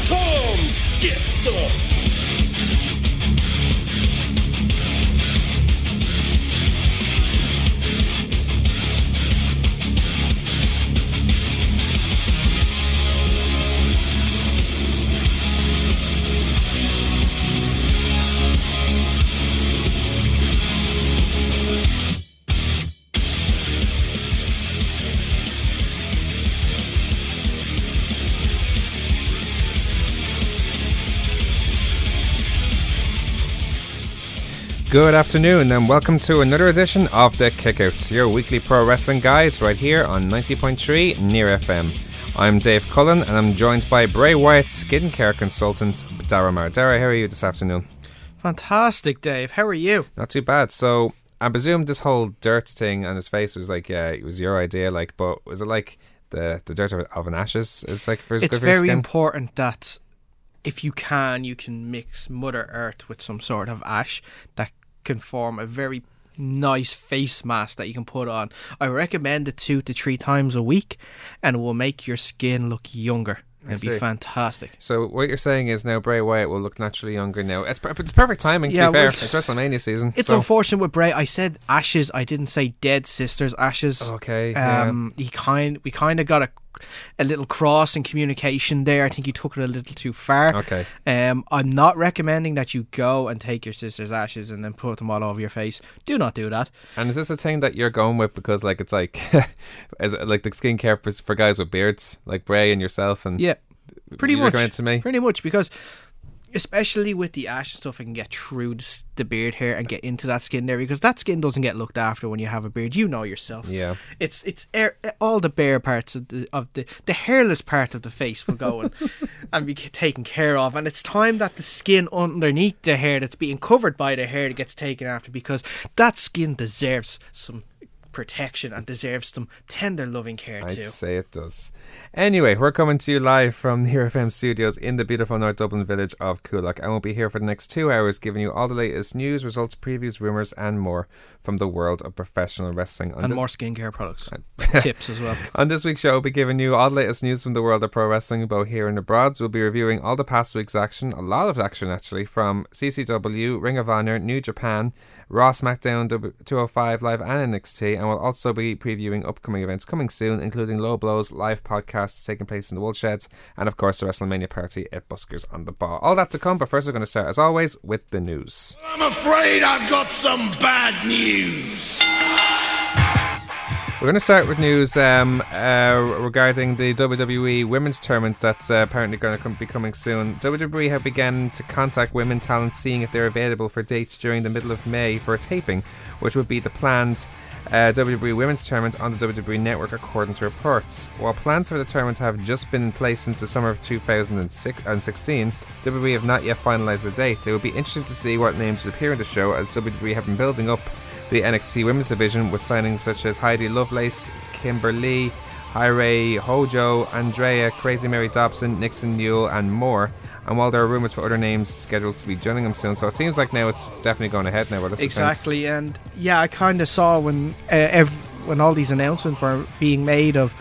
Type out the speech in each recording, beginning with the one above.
Come get some. Good afternoon and welcome to another edition of The Kickouts, your weekly pro wrestling guides right here on 90.3 Near FM. I'm Dave Cullen and I'm joined by Bray Wyatt's skincare consultant, Dara Mar. Dara, how are you this afternoon? Fantastic, Dave. How are you? Not too bad. So, I presume this whole dirt thing on his face was like, yeah, it was your idea, like, but was it like the dirt of an ashes? Is like for it's good for your very skin? important that if you can mix Mother Earth with some sort of ash that can form a very nice face mask that you can put on. I recommend it 2 to 3 times a week and it will make your skin look younger. It'll be fantastic. So what you're saying is now Bray Wyatt will look naturally younger now. It's perfect timing, to be fair. It's WrestleMania season. It's unfortunate with Bray. I said ashes. I didn't say dead sisters' ashes. Okay. We kind of got a little cross in communication there. I think you took it a little too far. Okay. I'm not recommending that you go and take your sister's ashes and then put them all over your face. Do not do that. And is this a thing that you're going with because like it's like is it like the skincare for guys with beards like Bray and yourself and yeah, pretty much recommend it to me? Pretty much, because especially with the ash stuff, it can get through the beard hair and get into that skin there, because that skin doesn't get looked after when you have a beard. You know yourself. Yeah. It's all the bare parts of the hairless part of the face will go and be taken care of, and it's time that the skin underneath the hair that's being covered by the hair gets taken after, because that skin deserves some protection and deserves some tender loving care too. I say it does. Anyway, we're coming to you live from the FM studios in the beautiful North Dublin village of Coolock, and we'll be here for the next 2 hours giving you all the latest news, results, previews, rumours and more from the world of professional wrestling. And more skincare products. Tips as well. On this week's show, we'll be giving you all the latest news from the world of pro wrestling, both here and abroad. So we'll be reviewing all the past week's action, a lot of action actually, from CCW, Ring of Honor, New Japan, Raw, Smackdown, 205 Live and NXT, and we'll also be previewing upcoming events coming soon, including Low Blows live podcasts taking place in the Woodshed, and of course the WrestleMania party at Buskers on the Ball. All that to come, but first we're going to start as always with the news. I'm afraid I've got some bad news. We're going to start with news regarding the WWE Women's Tournament that's apparently going to be coming soon. WWE have begun to contact women talent, seeing if they're available for dates during the middle of May for a taping, which would be the planned WWE Women's Tournament on the WWE Network, according to reports. While plans for the tournament have just been in place since the summer of 2016, WWE have not yet finalised the dates. It would be interesting to see what names would appear in the show, as WWE have been building up the NXT Women's Division with signings such as Heidi Lovelace, Kimberly, Hyray Hojo, Andrea, Crazy Mary Dobson, Nixon Newell and more. And while there are rumours for other names scheduled to be joining them soon, so it seems like now it's definitely going ahead now. Exactly, and yeah, I kind of saw when all these announcements were being made of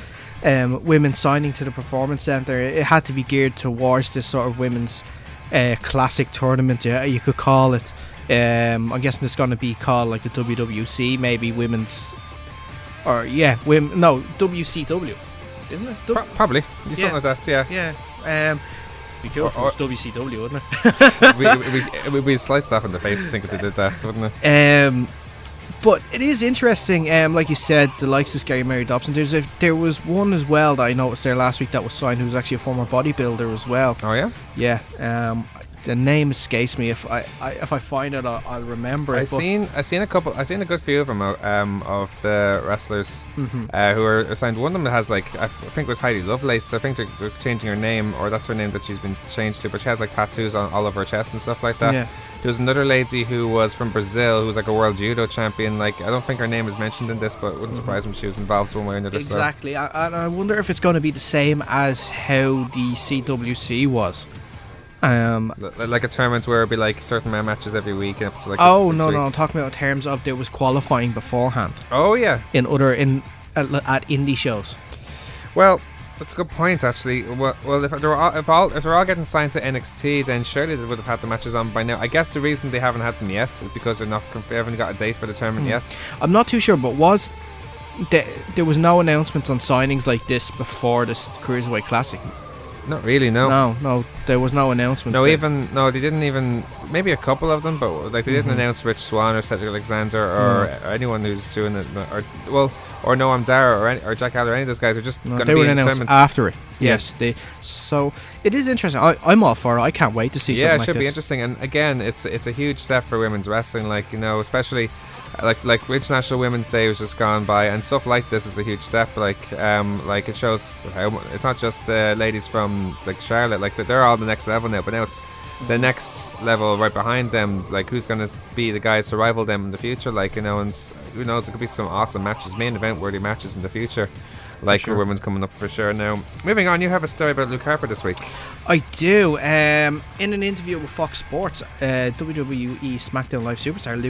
women signing to the Performance Centre, it had to be geared towards this sort of women's classic tournament, you could call it. I'm guessing it's going to be called like the WWC, maybe women's, or WCW, isn't it? Probably something like that. Yeah. Be cool if it was WCW, wouldn't it? We'd be a slight slap in the face to think if they did that, wouldn't it? But it is interesting, like you said, the likes of Scary Mary Dobson. There was one as well that I noticed there last week that was signed, who was actually a former bodybuilder as well. Oh yeah? Yeah. The name escapes me. If I find it, I'll remember it. I seen a good few of them of the wrestlers who are signed. One of them has like, I think it was Heidi Lovelace. I think they're changing her name, or that's her name that she's been changed to. But she has like tattoos on all of her chest and stuff like that. Yeah. There was another lady who was from Brazil who was like a world judo champion. Like, I don't think her name is mentioned in this, but it wouldn't surprise me if she was involved one way or another. Exactly. So. And I wonder if it's going to be the same as how the CWC was. Like a tournament where it'd be like certain matches every week and up to like no, I'm talking about in terms of there was qualifying beforehand. Oh yeah, at indie shows. Well, that's a good point, actually. Well, if they're all getting signed to NXT, then surely they would have had the matches on by now. I guess the reason they haven't had them yet is because they haven't got a date for the tournament yet. I'm not too sure, but there was no announcements on signings like this before this Cruiserweight Classic? Not really, no. No, there was no announcements. They didn't even. Maybe a couple of them, but like they didn't announce Rich Swann or Cedric Alexander or anyone who's doing it, or Noam Dar or Jack Haller. Any of those guys are just going to be in announced after it. Yes, so it is interesting. I'm all for it. I can't wait to see something like this. Yeah, it should be interesting. And again, it's a huge step for women's wrestling. Like, you know, especially like International Women's Day was just gone by, and stuff like this is a huge step. Like it shows how it's not just the ladies from like Charlotte. Like they're all the next level now, but now it's the next level right behind them. Like who's going to be the guys to rival them in the future? Like, you know, and who knows? There could be some awesome matches, main event worthy matches in the future. Like for women's coming up for sure. Now, moving on, you have a story about Luke Harper this week. I do. In an interview with Fox Sports, WWE Smackdown Live superstar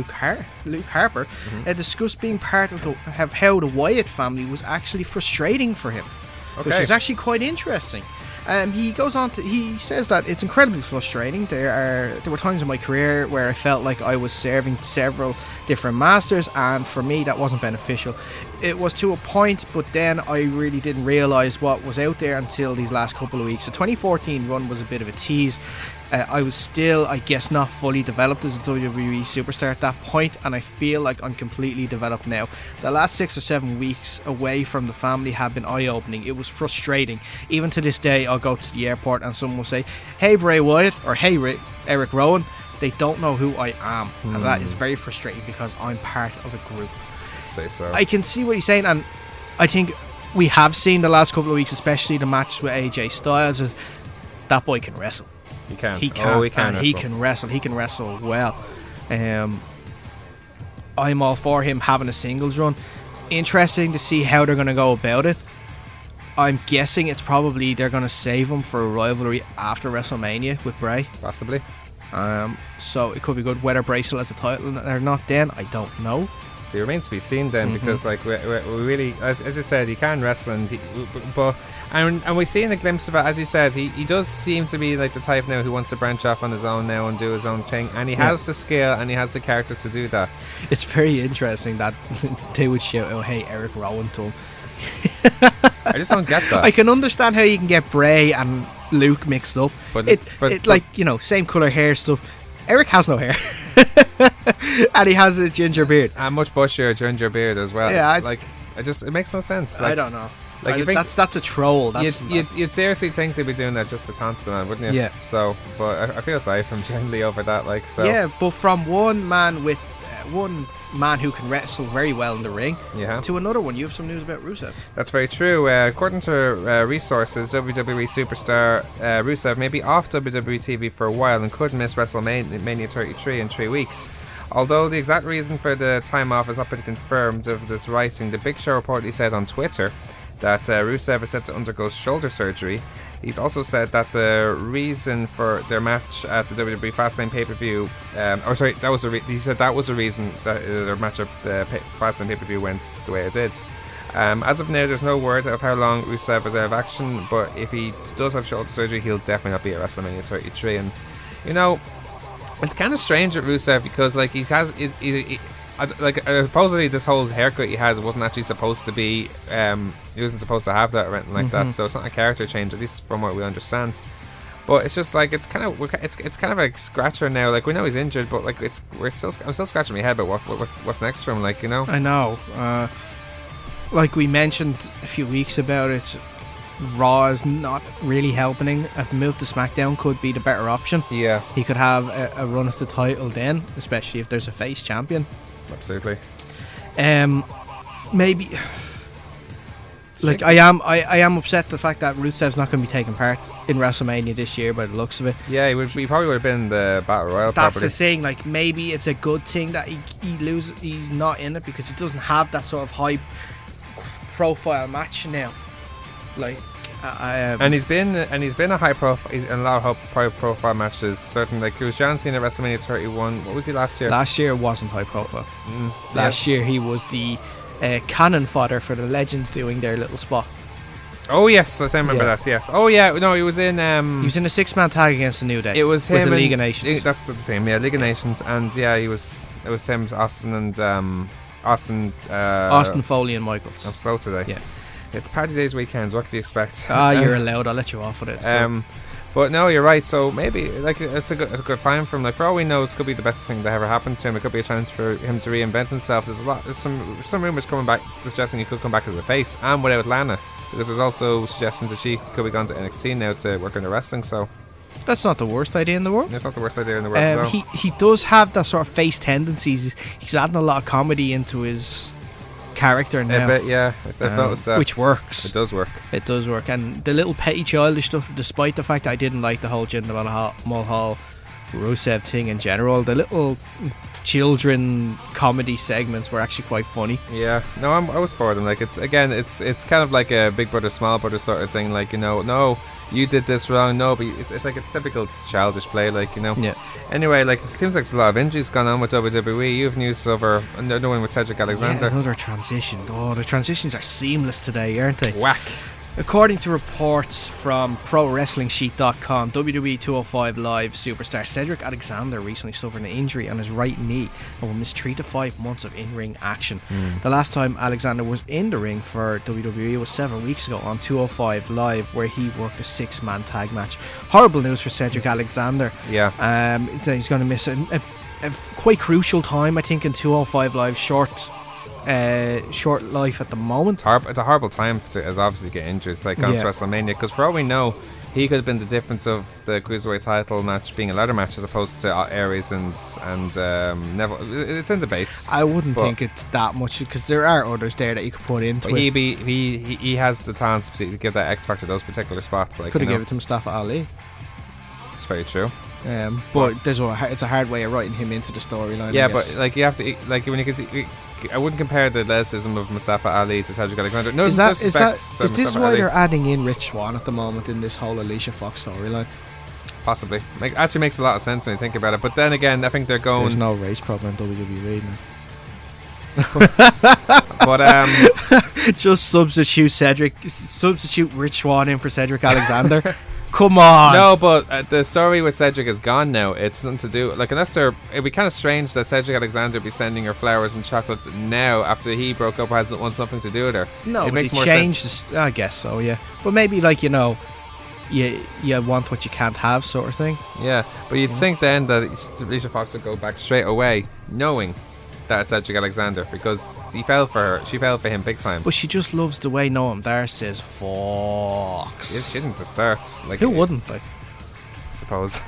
Luke Harper discussed being part of how the Wyatt family was actually frustrating for him, which is actually quite interesting. He goes on to he says that it's incredibly frustrating. There were times in my career where I felt like I was serving several different masters, and for me that wasn't beneficial. It was to a point, but then I really didn't realise what was out there until these last couple of weeks. The 2014 run was a bit of a tease. I was still, I guess, not fully developed as a WWE superstar at that point, and I feel like I'm completely developed now. The last 6 or 7 weeks away from the family have been eye-opening. It was frustrating. Even to this day, I'll go to the airport and someone will say, "Hey, Bray Wyatt," or "Hey, Eric Rowan." They don't know who I am, and that is very frustrating because I'm part of a group. Say so. I can see what he's saying, and I think we have seen the last couple of weeks, especially the matches with AJ Styles, is that boy can wrestle. He can. He can wrestle. He can wrestle well. I'm all for him having a singles run. Interesting to see how they're going to go about it. I'm guessing it's probably they're going to save him for a rivalry after WrestleMania with Bray. Possibly. So it could be good. Whether Bray still has the title or not, then I don't know. So it remains to be seen then, because like we really, as I said, he can wrestle, and we're seeing a glimpse of it. As he says, he does seem to be like the type now who wants to branch off on his own now and do his own thing, and he has the skill and he has the character to do that. It's very interesting that they would shout out, "Hey, Eric Rowan" to him. I just don't get that. I can understand how you can get Bray and Luke mixed up, but like, you know, same colour hair stuff. Eric has no hair. And he has a ginger beard. And much bushier ginger beard as well. Yeah, it makes no sense. Like, I don't know. Like, that's a troll. You'd seriously think they'd be doing that just to taunt the man, wouldn't you? Yeah. So, but I feel sorry for him generally over that. Like, so. Yeah, but from one man who can wrestle very well in the ring, to another one, you have some news about Rusev. That's very true. According to resources, WWE superstar Rusev may be off WWE TV for a while and could miss WrestleMania 33 in 3 weeks. Although the exact reason for the time off has not been confirmed of this writing, the Big Show reportedly said on Twitter that Rusev is set to undergo shoulder surgery. He's also said that the reason for their match at the WWE Fastlane pay-per-view, he said that was the reason that their match at the Fastlane pay-per-view went the way it did. As of now, there's no word of how long Rusev is out of action, but if he does have shoulder surgery, he'll definitely not be at WrestleMania 33. And, you know, it's kind of strange with Rusev because, like, supposedly this whole haircut he has wasn't actually supposed to be. He wasn't supposed to have that or anything like that. So it's not a character change, at least from what we understand. But it's just like it's kind of a scratcher now. Like, we know he's injured, but like I'm still scratching my head about what's next for him. Like, you know. I know. Like we mentioned a few weeks about it, Raw is not really helping. A move to Smackdown could be the better option. Yeah. He could have a run at the title then, especially if there's a face champion. Absolutely. Maybe. Like, I am upset the fact that Rusev's not going to be taking part in WrestleMania this year by the looks of it. Yeah, he probably would have been in the Battle Royale. That's the thing. Like, maybe it's a good thing that he's not in it, because he doesn't have that sort of high profile match now. Like, and he's been a high profile in a lot of high profile matches. Certainly, like, it was John Cena at WrestleMania 31. What was he last year? Last year wasn't high profile. Last year he was the cannon fodder for the Legends doing their little spot. Oh yes, I remember that. Yes. Oh yeah. No, he was in. He was in a 6-man tag against the New Day. It was him with the and League of Nations. That's the same. Yeah, League of Nations, and yeah, he was. It was him, Austin, and Austin. Austin Foley and Michaels. I'm slow today. Yeah. It's Party Days weekends. What do you expect? You're allowed. I'll let you off with it. But no, you're right. So maybe like it's a good time for him. Like for all we know, this could be the best thing that ever happened to him. It could be a chance for him to reinvent himself. There's some rumors coming back suggesting he could come back as a face and without Lana, because there's also suggestions that she could be gone to NXT now to work in the wrestling. So that's not the worst idea in the world. It's not the worst idea in the world. At all. He does have that sort of face tendencies. He's adding a lot of comedy into his character now. A bit, yeah. I've noticed that. Which works. It does work. It does work. And the little petty childish stuff, despite the fact that I didn't like the whole Jinder Mahal Rusev thing in general, the little children comedy segments were actually quite funny. Yeah, no, I was for them. Like it's kind of like a big brother small brother sort of thing. Like, you know, no, you did this wrong. No, but it's like it's typical childish play. Like, you know. Yeah. Anyway, like it seems like there's a lot of injuries going on with WWE. You have news over another one with Cedric Alexander. Yeah, another transition. Oh, the transitions are seamless today, aren't they? Whack. According to reports from ProWrestlingSheet.com, WWE 205 Live superstar Cedric Alexander recently suffered an injury on his right knee and will miss 3 to 5 months of in-ring action. The last time Alexander was in the ring for WWE was 7 weeks ago on 205 Live, where he worked a 6-man tag match. Horrible news for Cedric Alexander. Yeah. He's going to miss a quite crucial time, I think, in 205 Live. Short life at the moment. It's a horrible time as obviously get injured. It's like going to WrestleMania, because for all we know, he could have been the difference of the Cruiserweight title match being a ladder match as opposed to Aries and Neville. It's in debates. I wouldn't think it's that much, because there are others there that you could put into it. He has the talent to give that X factor those particular spots. Like, could have given it to Mustafa Ali. It's very true. But it's a hard way of writing him into the storyline. Yeah, but like you have to, like when you can see, I wouldn't compare the athleticism of Mustafa Ali to Cedric Alexander. No, is this why they're adding in Rich Swann at the moment in this whole Alicia Fox storyline? Possibly. Actually makes a lot of sense when you think about it. But then again, I think they're going. There's no race problem in WWE now. But just substitute Rich Swann in for Cedric Alexander. Come on. No, but the story with Cedric is gone now. It's nothing to do. Like, it'd be kind of strange that Cedric Alexander be sending her flowers and chocolates now after he broke up. Wants nothing to do with her. No, it makes more sense. I guess so. Yeah, but maybe like you want what you can't have, sort of thing. Yeah, but you'd think then that Alicia Fox would go back straight away, knowing that it's Cedric Alexander, because he fell for her. She fell for him big time. But she just loves the way Noam Dar says Fox. She didn't to start. Like, who wouldn't? Like, suppose.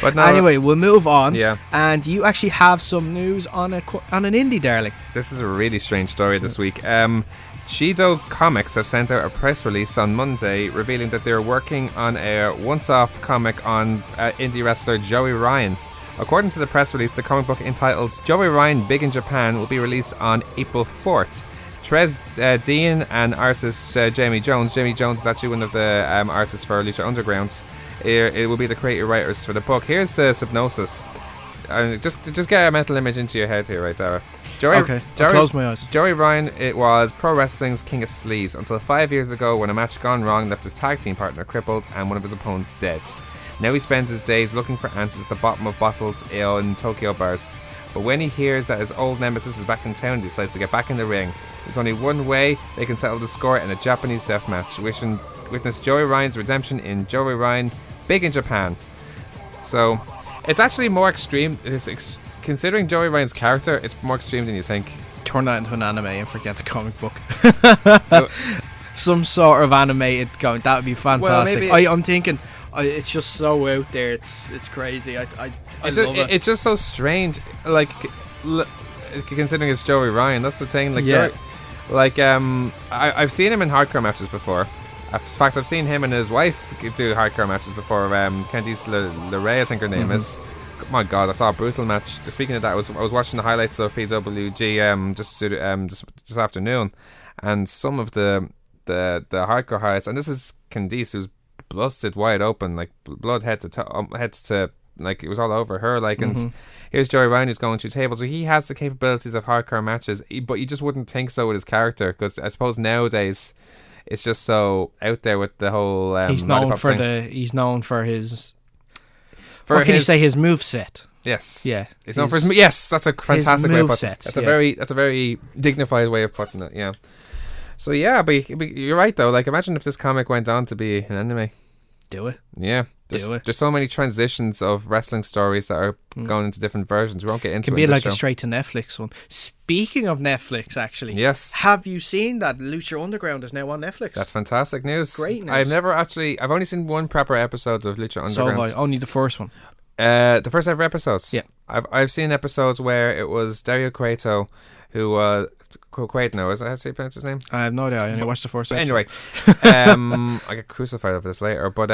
But no, anyway, we'll move on. Yeah. And you actually have some news on an indie, darling. This is a really strange story this week. Shido Comics have sent out a press release on Monday revealing that they're working on a once-off comic on indie wrestler Joey Ryan. According to the press release, the comic book entitled Joey Ryan Big in Japan will be released on April 4th. Trez Dean and artist Jamie Jones. Jamie Jones is actually one of the artists for Lucha Underground. It will be the creative writers for the book. Here's the synopsis. Just get a mental image into your head here, right, Dara? I'll close my eyes. Joey Ryan, it was pro wrestling's king of sleaze until 5 years ago when a match gone wrong left his tag team partner crippled and one of his opponents dead. Now he spends his days looking for answers at the bottom of bottles in Tokyo bars. But when he hears that his old nemesis is back in town, he decides to get back in the ring. There's only one way they can settle the score in a Japanese death match. Witness Joey Ryan's redemption in Joey Ryan Big in Japan. So it's actually more extreme. Considering Joey Ryan's character, it's more extreme than you think. Turn that into an anime and forget the comic book. Some sort of animated going, that would be fantastic. Well, I'm thinking, it's just so out there. It's crazy. I love it. It's just so strange. Like, considering it's Joey Ryan, that's the thing. Like, yeah. I've seen him in hardcore matches before. In fact, I've seen him and his wife do hardcore matches before. Candice LeRae, I think her name is. My God, I saw a brutal match. Just speaking of that, I was watching the highlights of PWG just afternoon, and some of the hardcore highlights. And this is Candice, who's busted wide open, like blood head to like it was all over her. Like, and here's Joey Ryan who's going through tables. So he has the capabilities of hardcore matches, but you just wouldn't think so with his character, because I suppose nowadays it's just so out there with the whole. He's known lollipop for thing. He's known for his. For what can you his- say? His moveset. Yes. Yeah. He's known for his. Yes, that's a fantastic way of putting it. moveset, That's yeah. a very dignified way of putting it. Yeah. So yeah, but you're right though. Like, imagine if this comic went on to be an anime. Do it. Yeah. Do it. There's so many transitions of wrestling stories that are going into different versions. We won't get into Can it be in like this a show. straight to Netflix one. Speaking of Netflix, actually, Yes. have you seen that Lucha Underground is now on Netflix? That's fantastic news. Great news. I've only seen one proper episode of Lucha so have Underground. I. Only the first one. The first ever episodes. Yeah. I've seen episodes where it was Dario Cueto, who Cueto, is that how you pronounce his name? I have no idea. I only watched the first. But episode. anyway, I get crucified over this later. But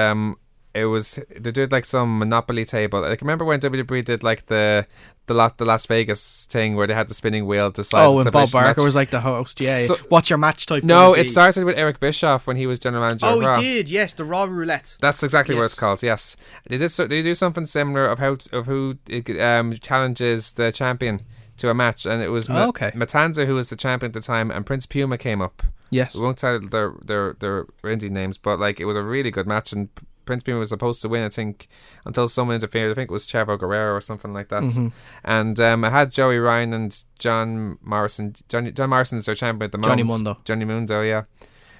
it was they did like some Monopoly table. Like, remember when WWE did like the Las Vegas thing where they had the spinning wheel to slide. Oh, and Bob Barker was like the host. Yeah. So- What's your match type? No, gonna it be? started with Eric Bischoff when he was general manager of Oh, Raw. he did. Yes, the Raw Roulette. That's exactly what Yes. it's called. Yes, they did. They do something similar of who challenges the champion to a match, and it was Okay. Matanza who was the champion at the time, and Prince Puma came up. Yes. We won't tell their indie names, but like it was a really good match, and Prince Puma was supposed to win, I think, until someone interfered. I think it was Chavo Guerrero or something like that. Mm-hmm. And it had Joey Ryan and John Morrison. John Morrison's their champion at the moment. Johnny Mundo, yeah.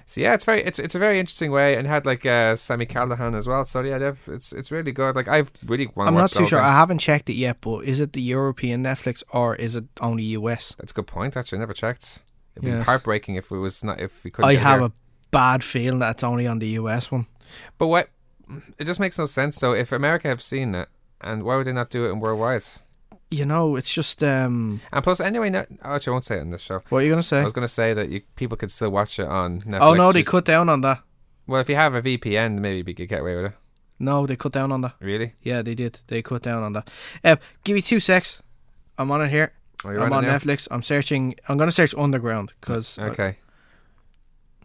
So yeah, it's a very interesting way, and it had like Sammy Callahan as well. So yeah, it's really good. Like, I've really want to I'm watch not the too whole sure. thing. I haven't checked it yet, but is it the European Netflix or is it only US? That's a good point. Actually, I never checked. It'd be Yes. heartbreaking if we couldn't. I get have here. a bad feeling that it's only on the US one. But what? It just makes no sense. So if America have seen it, and why would they not do it in worldwide? You know, it's just And plus, anyway, actually, I won't say it in this show. what are you gonna I say? was going to say that people could still watch it on Netflix. Oh no, they cut down on that. Well, if you have a VPN, maybe you could get away with it. No, they cut down on that. Really? Yeah, they did. They cut down on that. Give me 2 secs. I'm on it here. Oh, you're I'm on on it now? Netflix. I'm searching. I'm gonna search Underground because Okay.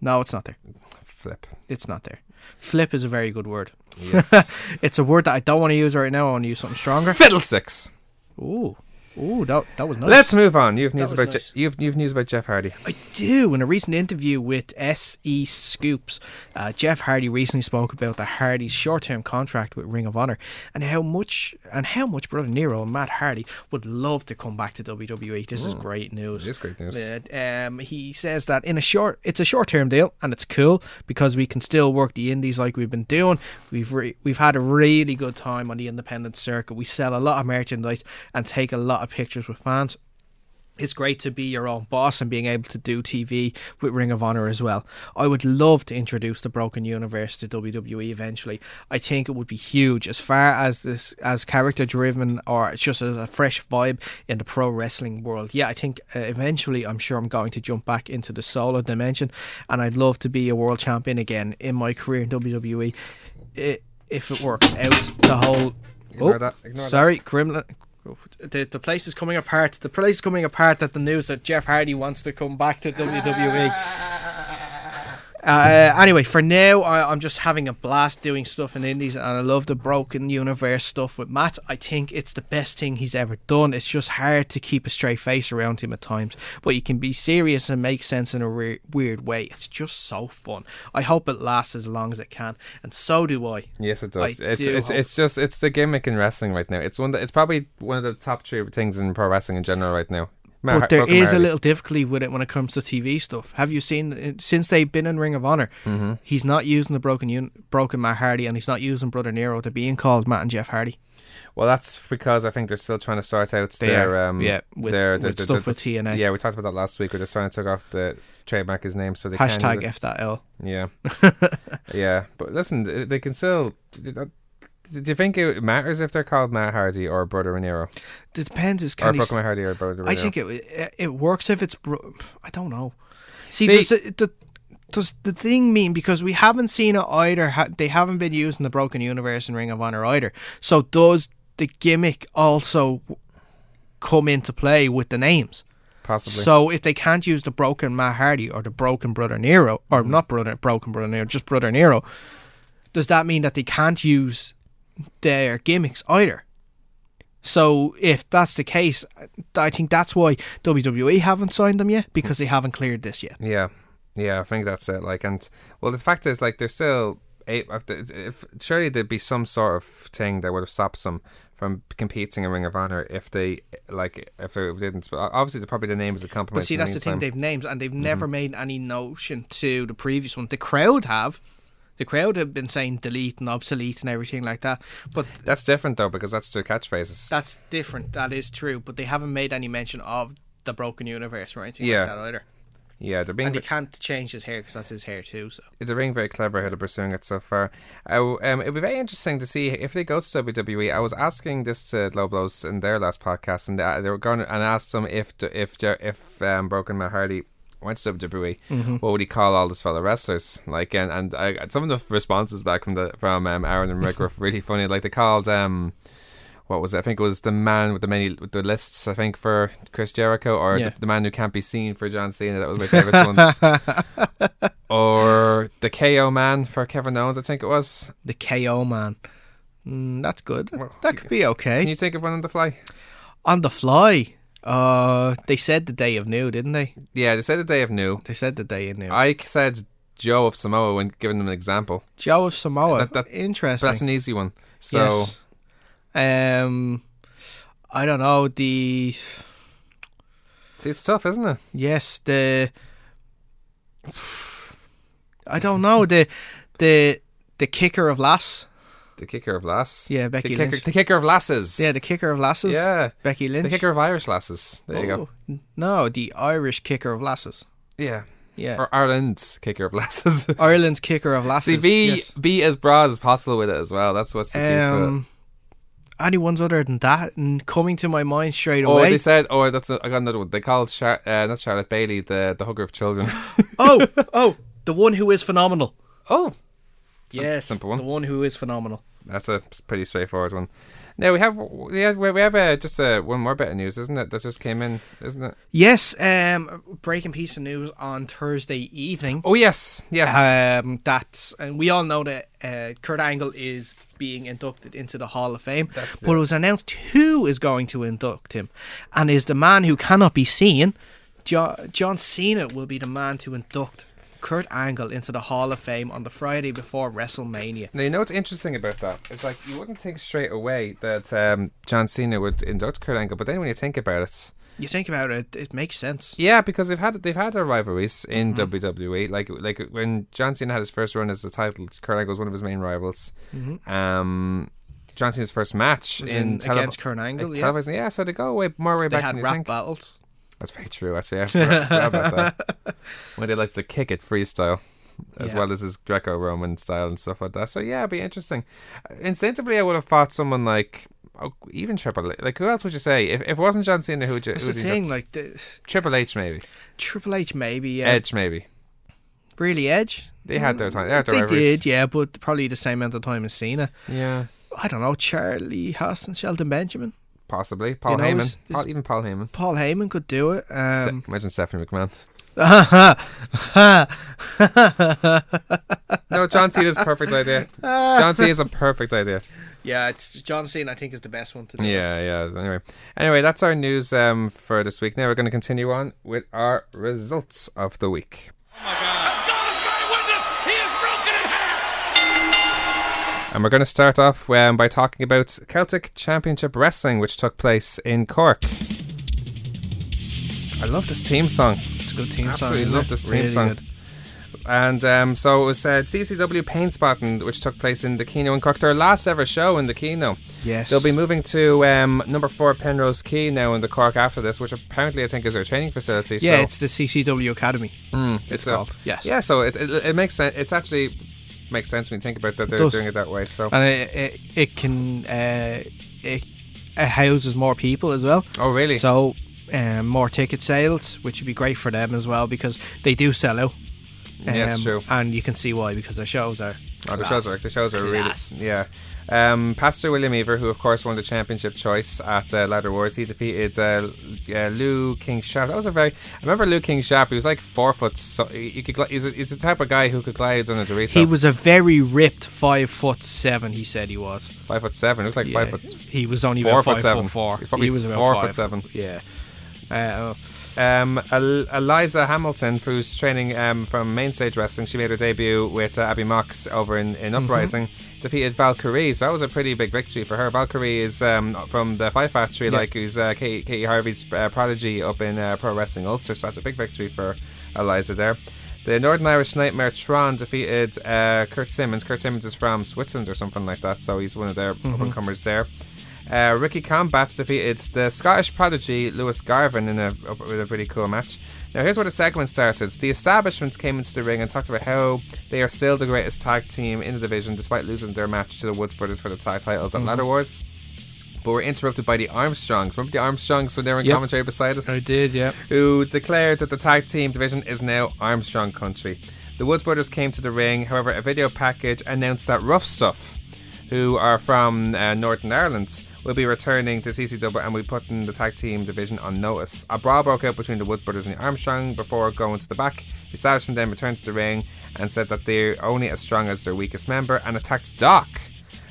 no, it's not there. Flip. It's not there. Flip is a very good word. Yes. It's a word that I don't want to use right now. I want to use something stronger. Fiddlesticks. Ooh, that was nice. Let's move on. You've news was about nice. you've news about Jeff Hardy. I do. In a recent interview with SE Scoops, Jeff Hardy recently spoke about the Hardys' short-term contract with Ring of Honor and how much Brother Nero and Matt Hardy would love to come back to WWE. This is great news. It is great news. He says that it's a short-term deal and it's cool because we can still work the indies like we've been doing. We've had a really good time on the independent circuit. We sell a lot of merchandise and take a lot of pictures with fans. It's great to be your own boss and being able to do TV with Ring of Honor as well. I would love to introduce the Broken Universe to WWE eventually. I think it would be huge as far as this as character driven or just as a fresh vibe in the pro wrestling world. Yeah, I think eventually I'm sure I'm going to jump back into the solo dimension and I'd love to be a world champion again in my career in WWE if it works out. The whole Ignore that. sorry, Grimlin. The place is coming apart. The place is coming apart at the news that Jeff Hardy wants to come back to WWE. Anyway, for now, I'm just having a blast doing stuff in indies, and I love the Broken Universe stuff with Matt. I think it's the best thing he's ever done. It's just hard to keep a straight face around him at times, but you can be serious and make sense in a weird way. It's just so fun. I hope it lasts as long as it can, and so do I. Yes, it does. I do hope. It's the gimmick in wrestling right now. It's probably one of the top 3 things in pro wrestling in general right now. But there Broken is a Hardy. little difficulty with it when it comes to TV stuff. Have you seen, since they've been in Ring of Honor, he's not using the broken Matt Hardy and he's not using Brother Nero. They're being called Matt and Jeff Hardy. Well, that's because I think they're still trying to sort out With stuff with TNA. Yeah, we talked about that last week. We're just trying to take off the trademark his name so they Hashtag can. F that L. Yeah, yeah. But listen, they can still. Do you think it matters if they're called Matt Hardy or Brother Nero? It depends. Or Broken Matt Hardy or Brother Nero? I think it works if it's. I don't know. See does the thing mean, because we haven't seen it either? They haven't been using the Broken Universe in Ring of Honor either. So does the gimmick also come into play with the names? Possibly. So if they can't use the Broken Matt Hardy or the Broken Brother Nero, or not Broken Brother Nero, just Brother Nero, does that mean that they can't use their gimmicks either? So if that's the case, I think that's why WWE haven't signed them yet, because they haven't cleared this yet. Yeah. Yeah, I think that's it. Like, and well, the fact is, like, there's still surely there'd be some sort of thing that would have stopped them from competing in Ring of Honor if they didn't. Obviously, probably the name is a compromise. But see, that's the thing. They've names, and they've never made any notion to the previous one. The crowd have. The crowd have been saying delete and obsolete and everything like that. But that's different though, because that's their catchphrases. That's different. That is true. But they haven't made any mention of the Broken Universe or anything like that either. Yeah, they're being and he can't change his hair because that's his hair too. So they're being very clever how they're pursuing it so far. It'll be very interesting to see if they go to WWE. I was asking this to Low Blows in their last podcast, and they were going and asked them if Broken Matt Hardy went to WWE, what would he call all his fellow wrestlers? Like, and some of the responses back from Aaron and Rick were really funny. Like, they called what was it? I think it was the man with the lists, I think, for Chris Jericho, or the man who can't be seen for John Cena. That was my favourite ones. Or the KO man for Kevin Owens, I think it was. The KO man. That's good. That could be okay. Can you think of one on the fly? On the fly? They said the Day of New, didn't they? Yeah, they said the Day of New. I said Joe of Samoa when giving them an example. Joe of Samoa. Interesting. But that's an easy one. So. Yes. I don't know. See, it's tough, isn't it? Yes. I don't know. The kicker of lass. The kicker of lass. Yeah, Becky Lynch. The kicker of lasses. Yeah, the kicker of lasses. Yeah, Becky Lynch. The kicker of Irish lasses. There you go. No, the Irish kicker of lasses. Yeah. Yeah. Or Ireland's kicker of lasses. Ireland's kicker of lasses. See, be as broad as possible with it as well. That's what's the key to it. Any ones other than that, and coming to my mind straight away. They said, I got another one. They called not Charlotte Bailey the hugger of children. oh, the one who is phenomenal. Oh, yes, simple one. The one who is phenomenal. That's a pretty straightforward one. Now we have just one more bit of news, isn't it? That just came in, isn't it? Yes, breaking piece of news on Thursday evening. Oh yes. And we all know that Kurt Angle is being inducted into the Hall of Fame, but it was announced who is going to induct him, and is the man who cannot be seen. John Cena will be the man to induct Kurt Angle into the Hall of Fame on the Friday before WrestleMania. Now, you know what's interesting about that? It's like you wouldn't think straight away that John Cena would induct Kurt Angle, but then when you think about it, it makes sense. Yeah, because they've had their rivalries in WWE. Like when John Cena had his first run as the title, Kurt Angle was one of his main rivals. John Cena's first match against Kurt Angle, television. Yeah, so they go more way back than you think. They had rap battles. That's very true, actually. I forgot about that. When they likes to kick it freestyle, as well as his Greco-Roman style and stuff like that. So yeah, it'd be interesting. Instinctively, I would have thought someone like even Triple H. Like, who else would you say if it wasn't John Cena? Who would you? That's the thing. Like Triple H, maybe. Triple H, maybe. Yeah. Edge, maybe. Really, Edge? They had their time. They did, yeah, but probably the same amount of time as Cena. Yeah. I don't know. Charlie Haas and Shelton Benjamin. Possibly. Paul Heyman. Even Paul Heyman. Paul Heyman could do it. Imagine Stephanie McMahon. No, John Cena's a perfect idea. John Cena is a perfect idea. Yeah, it's John Cena, I think, is the best one to do. Yeah. Anyway, that's our news for this week. Now we're going to continue on with our results of the week. Oh my God. And we're going to start off by talking about Celtic Championship Wrestling, which took place in Cork. I love this theme song. It's a good theme song. Absolutely love this theme song. Good. And so it was CCW Pain Spotting, which took place in the Keno in Cork. Their last ever show in the Keno. Yes. They'll be moving to number 4 Penrose Quay now in the Cork after this, which apparently I think is their training facility. Yeah, so it's the CCW Academy. It's called. Yes. Yeah, so it makes sense. It's actually makes sense when you think about that they're doing it that way. So and it can it houses more people as well. Oh really? So more ticket sales, which would be great for them as well because they do sell out. Yes, true. And you can see why, because their shows are the shows are really Pastor William Ever, who of course won the championship choice at Ladder Wars, he defeated Lou King Sharp. I remember Lou King Sharp. He was like 4 foot. So he's the type of guy who could glide on a Dorito. He was a very ripped 5'7". He said he was 5'7". Looked like 5 foot. He was only about 5'4". He was probably 4'7". Yeah. Eliza Hamilton, who's training from Main Stage Wrestling, she made her debut with Abby Mox over in Uprising, defeated Valkyrie. So that was a pretty big victory for her. Valkyrie is from the Fight Factory, who's Katie Harvey's prodigy up in Pro Wrestling Ulster. So that's a big victory for Eliza there. The Northern Irish Nightmare Tron defeated Kurt Simmons. Kurt Simmons is from Switzerland or something like that, so he's one of their up-and-comers there. Ricky Combat defeated the Scottish prodigy Lewis Garvin with a pretty cool match. Now here's where the segment started. The Establishment came into the ring and talked about how they are still the greatest tag team in the division despite losing their match to the Woods Brothers for the tag titles at Ladder Wars. But we're interrupted by the Armstrongs. Remember the Armstrongs when they were in commentary beside us? I did, yeah. Who declared that the tag team division is now Armstrong country. The Woods Brothers came to the ring. However, a video package announced that Rough Stuff, who are from Northern Ireland, will be returning to CCW and will be putting the tag team division on notice. A brawl broke out between the Woods Brothers and the Armstrong before going to the back. The Establishment then returned to the ring and said that they're only as strong as their weakest member and attacked Doc,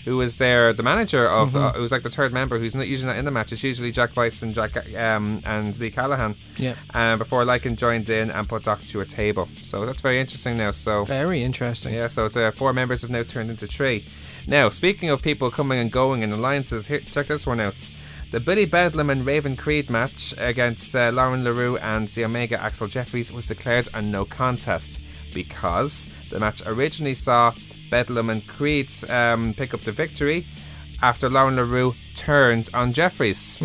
who was the manager of who's like the third member, who's usually not in the match. It's usually Jack Weiss and and Lee Callahan. Yeah. Before Lycan joined in and put Doc to a table. So that's very interesting now. So very interesting. Yeah. So it's 4 members have now turned into 3. Now, speaking of people coming and going in alliances, here, check this one out. The Billy Bedlam and Raven Creed match against Lauren LaRue and the Omega Axel Jeffries was declared a no contest because the match originally saw Bedlam and Creed pick up the victory after Lauren LaRue turned on Jeffries.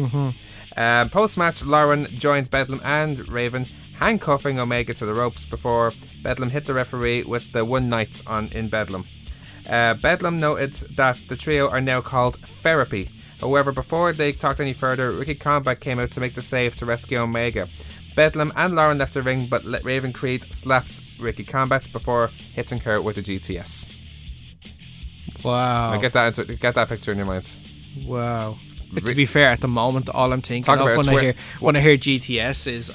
Post-match, Lauren joins Bedlam and Raven, handcuffing Omega to the ropes before Bedlam hit the referee with the one night in Bedlam. Bedlam noted that the trio are now called Therapy. However, before they talked any further, Ricky Combat came out to make the save to rescue Omega. Bedlam and Lauren left the ring, but Raven Creed slapped Ricky Combat before hitting her with a GTS. Wow. Now get that picture in your minds. Wow. But to be fair, at the moment, all I'm thinking of when I hear GTS is...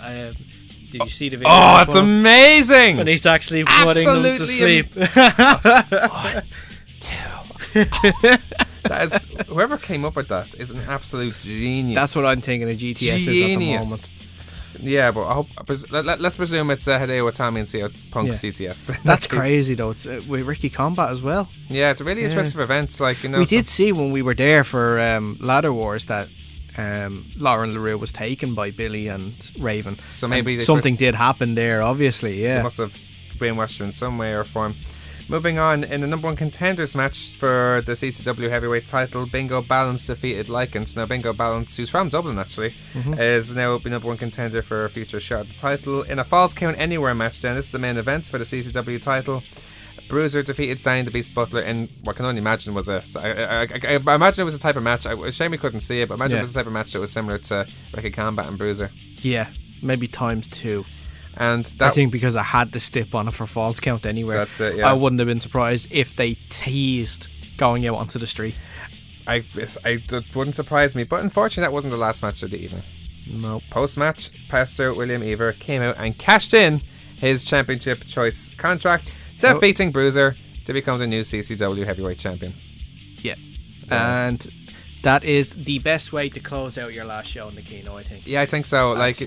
did you see the video? Oh, it's amazing! When he's actually putting them to sleep. 1, 2. That is, whoever came up with that is an absolute genius. That's what I'm thinking of GTS is at the moment. Yeah, but I hope let's presume it's Hideo Itami and CM Punk's GTS. That's crazy though. It's with Ricky Combat as well. Yeah, it's a really interesting event. Like, you know, we did see when we were there for Ladder Wars that Lauren LaRue was taken by Billy and Raven. So maybe something did happen there. Obviously, yeah. They must have brainwashed her in some way or form. Moving on, in the number 1 contenders match for the CCW heavyweight title, Bingo Balance defeated Lycans. Now, Bingo Balance, who's from Dublin actually, is now the number 1 contender for a future shot at the title. In a Falls Count Anywhere match, then, this is the main event for the CCW title. Bruiser defeated Stanley the Beast Butler in what I can only imagine was I imagine it was a type of match. It's a shame we couldn't see it, but I imagine it was a type of match that was similar to Ricky Combat and Bruiser. Yeah, maybe times 2. And that, I think because I had the stip on it for Falls Count Anywhere, that's it, yeah. I wouldn't have been surprised if they teased going out onto the street. It wouldn't surprise me, but unfortunately that wasn't the last match of the evening. No. Post-match, Pastor William Ever came out and cashed in his championship choice contract, defeating Bruiser to become the new CCW heavyweight champion. Yeah. And that is the best way to close out your last show in the Kino, I think. Yeah, I think so. Like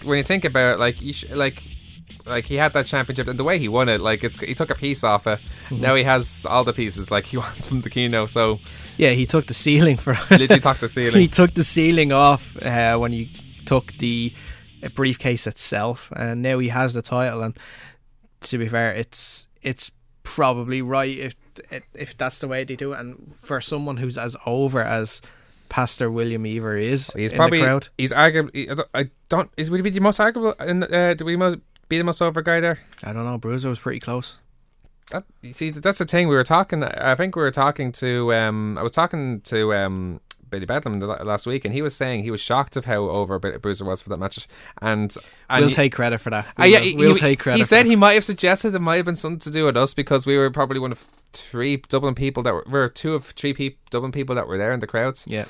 when you think about it, like you like he had that championship and the way he won it, like he took a piece off it. Now he has all the pieces like he wants from the Kino. So yeah, he took the ceiling for literally took the ceiling. He took the ceiling off when he took the briefcase itself, and now he has the title. And to be fair, it's probably right if that's the way they do it. And for someone who's as over as Pastor William Ever is, he's in probably the crowd, he's arguably. Would he be the most arguable? Do we be the most over guy there? I don't know. Bruiser was pretty close. You see, that's the thing. We were talking. I think we were talking to. I was talking to Billy Bedlam last week, and he was saying he was shocked of how over Bruiser was for that match. And we'll take credit for that. We'll take credit. He said he might have suggested it might have been something to do with us because we were probably one of 3 Dublin people that were 2 of 3 Dublin people that were there in the crowds. Yeah.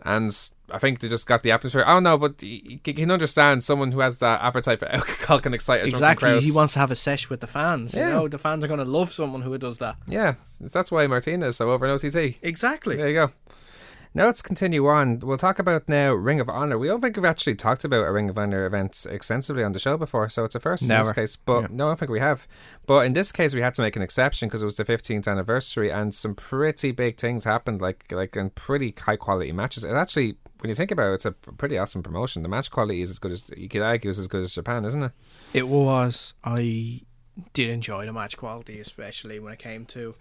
And I think they just got the atmosphere. I don't know, but you can understand someone who has that appetite for alcohol can excite a drunken crowd. He wants to have a sesh with the fans. Yeah. You know, the fans are going to love someone who does that. Yeah, that's why Martina is so over in OCT. Exactly. There you go. Now let's continue on. We'll talk about now Ring of Honor. We don't think we've actually talked about a Ring of Honor event extensively on the show before, so it's a first in this case. But no, I don't think we have. But in this case, we had to make an exception because it was the 15th anniversary, and some pretty big things happened, like in pretty high quality matches. And actually, when you think about it, it's a pretty awesome promotion. The match quality is as good as, you could argue, is as good as Japan, isn't it? It was. I did enjoy the match quality, especially when it came to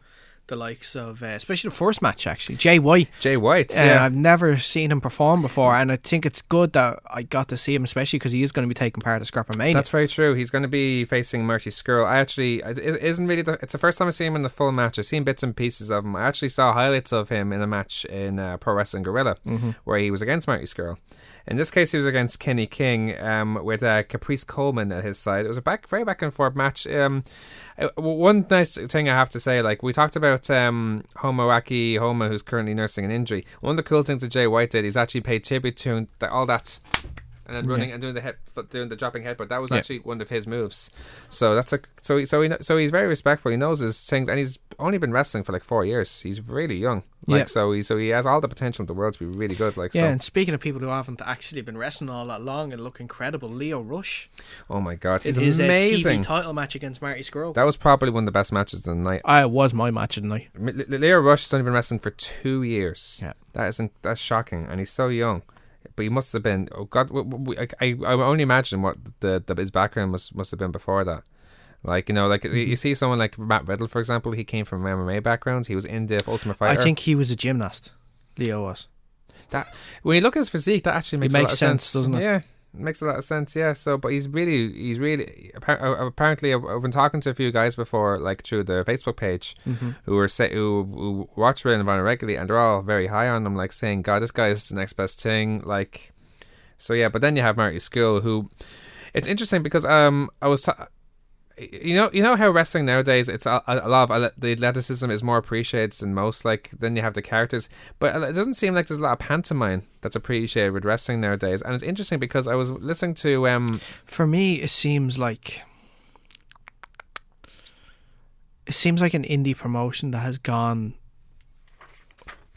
the likes of, especially the first match, actually, Jay White. Yeah. I've never seen him perform before, and I think it's good that I got to see him, especially because he is going to be taking part of Scrappermania. That's very true. He's going to be facing Marty Scurll. It's the first time I've seen him in the full match. I've seen bits and pieces of him. I actually saw highlights of him in a match in Pro Wrestling Guerrilla, where he was against Marty Scurll. In this case, he was against Kenny King, with Caprice Coleman at his side. It was a very back and forth match. One nice thing I have to say, like we talked about Homoaki Homa, who's currently nursing an injury. One of the cool things that Jay White did, he's actually paid tribute to all that, and then running and doing the dropping headbutt. That was actually one of his moves. So so he's very respectful. He knows his things, and he's only been wrestling for like 4 years. He's really young. So he has all the potential in the world to be really good. And speaking of people who haven't actually been wrestling all that long and look incredible, Leo Rush. Oh my God, he's amazing. His TV title match against Marty Scurll. That was probably one of the best matches of the night. It was my match of the night. Leo Rush has only been wrestling for 2 years. Yeah, that's shocking, and he's so young. But he must have been. Oh God, I only imagine what his background must have been before that. Like, you know, like you see someone like Matt Riddle, for example. He came from MMA backgrounds. He was in the Ultimate Fighter. I think he was a gymnast. Leo was. That when you look at his physique, that actually makes a lot of sense, doesn't it? Yeah, it makes a lot of sense. Yeah. So, but he's really apparently. I've been talking to a few guys before, like through the Facebook page, who watch Ring of Honor regularly, and they're all very high on him, like saying, "God, this guy is the next best thing." Like, so yeah. But then you have Marty Scurll, who it's interesting because I was. You know how wrestling nowadays, it's a lot of the athleticism is more appreciated than most. Like, then you have the characters, but it doesn't seem like there's a lot of pantomime that's appreciated with wrestling nowadays. And it's interesting because I was listening to for me, it seems like an indie promotion that has gone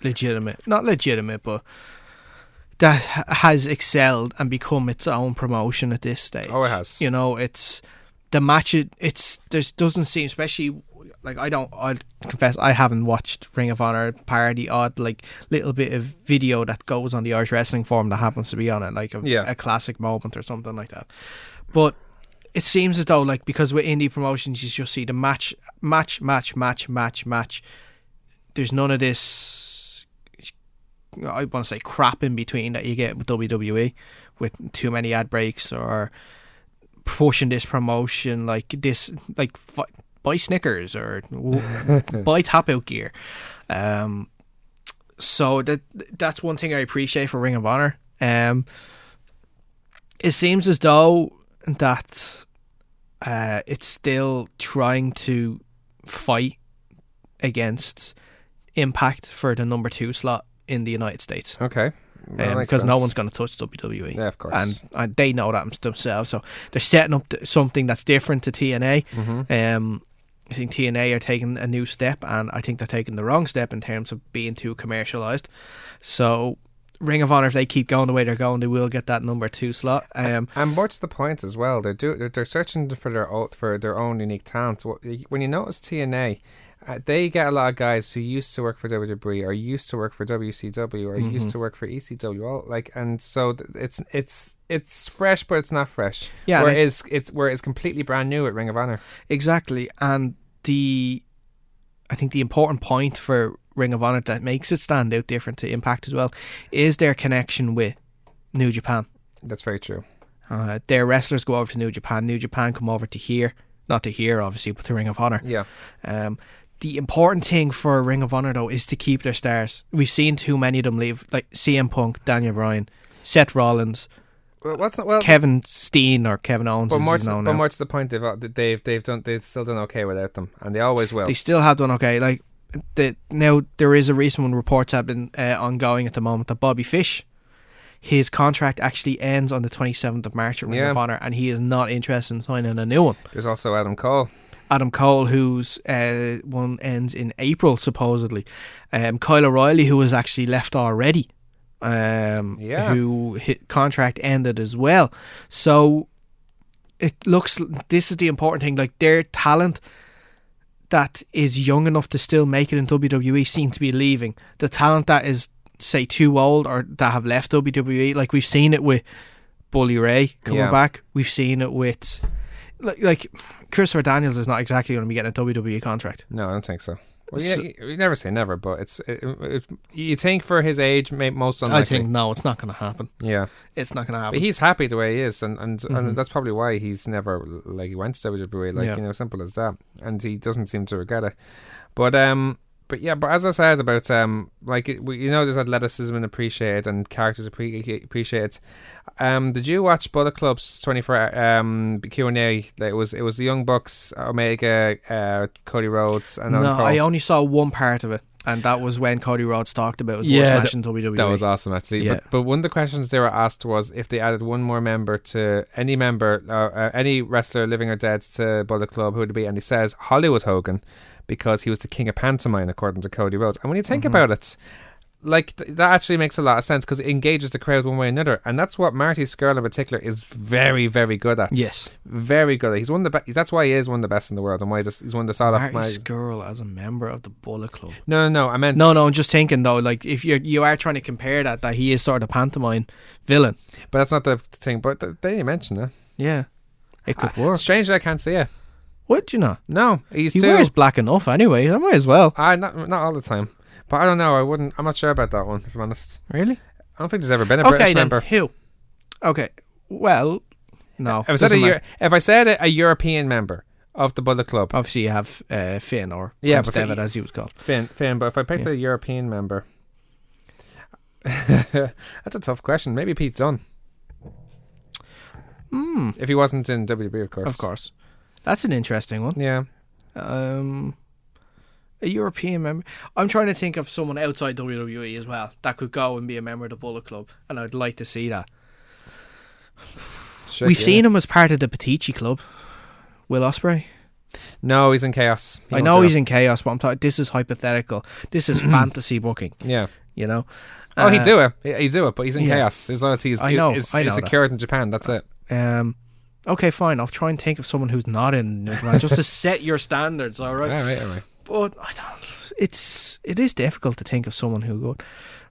not legitimate, but that has excelled and become its own promotion at this stage. Oh, it has. You know, it's the match. There doesn't seem, especially like I'll confess I haven't watched Ring of Honor party odd like little bit of video that goes on the Irish Wrestling Forum that happens to be on it, like a classic moment or something like that. But it seems as though, like, because with indie promotions you just see the match. There's none of this, I want to say, crap in between that you get with WWE, with too many ad breaks or pushing this promotion like this, like buy Snickers or buy Tap Out gear. So that's one thing I appreciate for Ring of Honor. It seems as though that it's still trying to fight against Impact for the number 2 slot in the United States. Okay. Because no one's going to touch WWE. Yeah, of course. And they know that themselves. So they're setting up something that's different to TNA. I think TNA are taking a new step, and I think they're taking the wrong step in terms of being too commercialised. So Ring of Honor, if they keep going the way they're going, they will get that number 2 slot. And more to the point as well, they're searching for their own unique talent. When you notice TNA, they get a lot of guys who used to work for WWE or used to work for WCW or used to work for ECW, and so it's fresh, but it's not fresh. Yeah, whereas it's completely brand new at Ring of Honor. Exactly, and I think the important point for Ring of Honor that makes it stand out different to Impact as well is their connection with New Japan. That's very true. Their wrestlers go over to New Japan. New Japan come over to here, not to here obviously, but to Ring of Honor. Yeah. The important thing for Ring of Honor, though, is to keep their stars. We've seen too many of them leave, like CM Punk, Daniel Bryan, Seth Rollins, Kevin Steen or Kevin Owens. But more to the point, they've still done okay without them, and they always will. They still have done okay. Like now, there is a recent one. Reports have been ongoing at the moment that Bobby Fish, his contract actually ends on the 27th of March at Ring of Honor, and he is not interested in signing a new one. There's also Adam Cole. Adam Cole, whose one ends in April supposedly. Kyle O'Reilly, who was actually left already. Who contract ended as well. So it looks, this is the important thing, like their talent that is young enough to still make it in WWE seem to be leaving. The talent that is, say, too old or that have left WWE, like we've seen it with Bully Ray coming back. We've seen it with like Christopher Daniels is not exactly going to be getting a WWE contract. No, I don't think so. Well, you never say never, but you think for his age, most unlikely. I think no, it's not going to happen. Yeah, it's not going to happen. But he's happy the way he is, and that's probably why he's never he went to WWE. Simple as that, and he doesn't seem to regret it. But as I said about there's athleticism and appreciate and characters appreciate. Did you watch Bullet Club's 24 Q&A? It was the Young Bucks, Omega, Cody Rhodes, and no, I only saw one part of it, and that was when Cody Rhodes talked about his match in WWE. That was awesome, actually. Yeah. But one of the questions they were asked was if they added one more member to any wrestler, living or dead, to Bullet Club, who would it be? And he says Hollywood Hogan, because he was the king of pantomime, according to Cody Rhodes. And when you think about it, that actually makes a lot of sense, because it engages the crowd one way or another, and that's what Marty Scurll in particular is very, very good at. Yes, very good. He's one of the best. That's why he is one of the best in the world, and why he's one of the solid. Marty Scurll as a member of the Bullet Club. No. I meant I'm just thinking though, like if you are trying to compare that he is sort of a pantomime villain, but that's not the thing. But they mention it. Yeah, it could work. Strange that I can't see it. Would you not? No, he wears black enough anyway. I might as well. Not all the time. But I don't know. I'm not sure about that one, if I'm honest. Really? I don't think there's ever been a British member. Who? Okay. Well, no. If I said a European member of the Bullet Club, obviously you have Finn or Prince Devitt, as he was called. Finn. But if I picked a European member, that's a tough question. Maybe Pete Dunne. If he wasn't in WWE, of course. Of course. That's an interesting one. Yeah. A European member. I'm trying to think of someone outside WWE as well that could go and be a member of the Bullet Club, and I'd like to see that. We've seen him as part of the Petici Club. Will Ospreay? No, he's in Chaos. I know he's in Chaos, but I'm talking. This is hypothetical. This is fantasy booking. Yeah, you know. He'd do it. He'd do it, but he's in Chaos. His loyalty is secured in Japan. That's it. Okay, fine. I'll try and think of someone who's not in Japan, just to set your standards. All right. All right. But it is difficult to think of someone who would.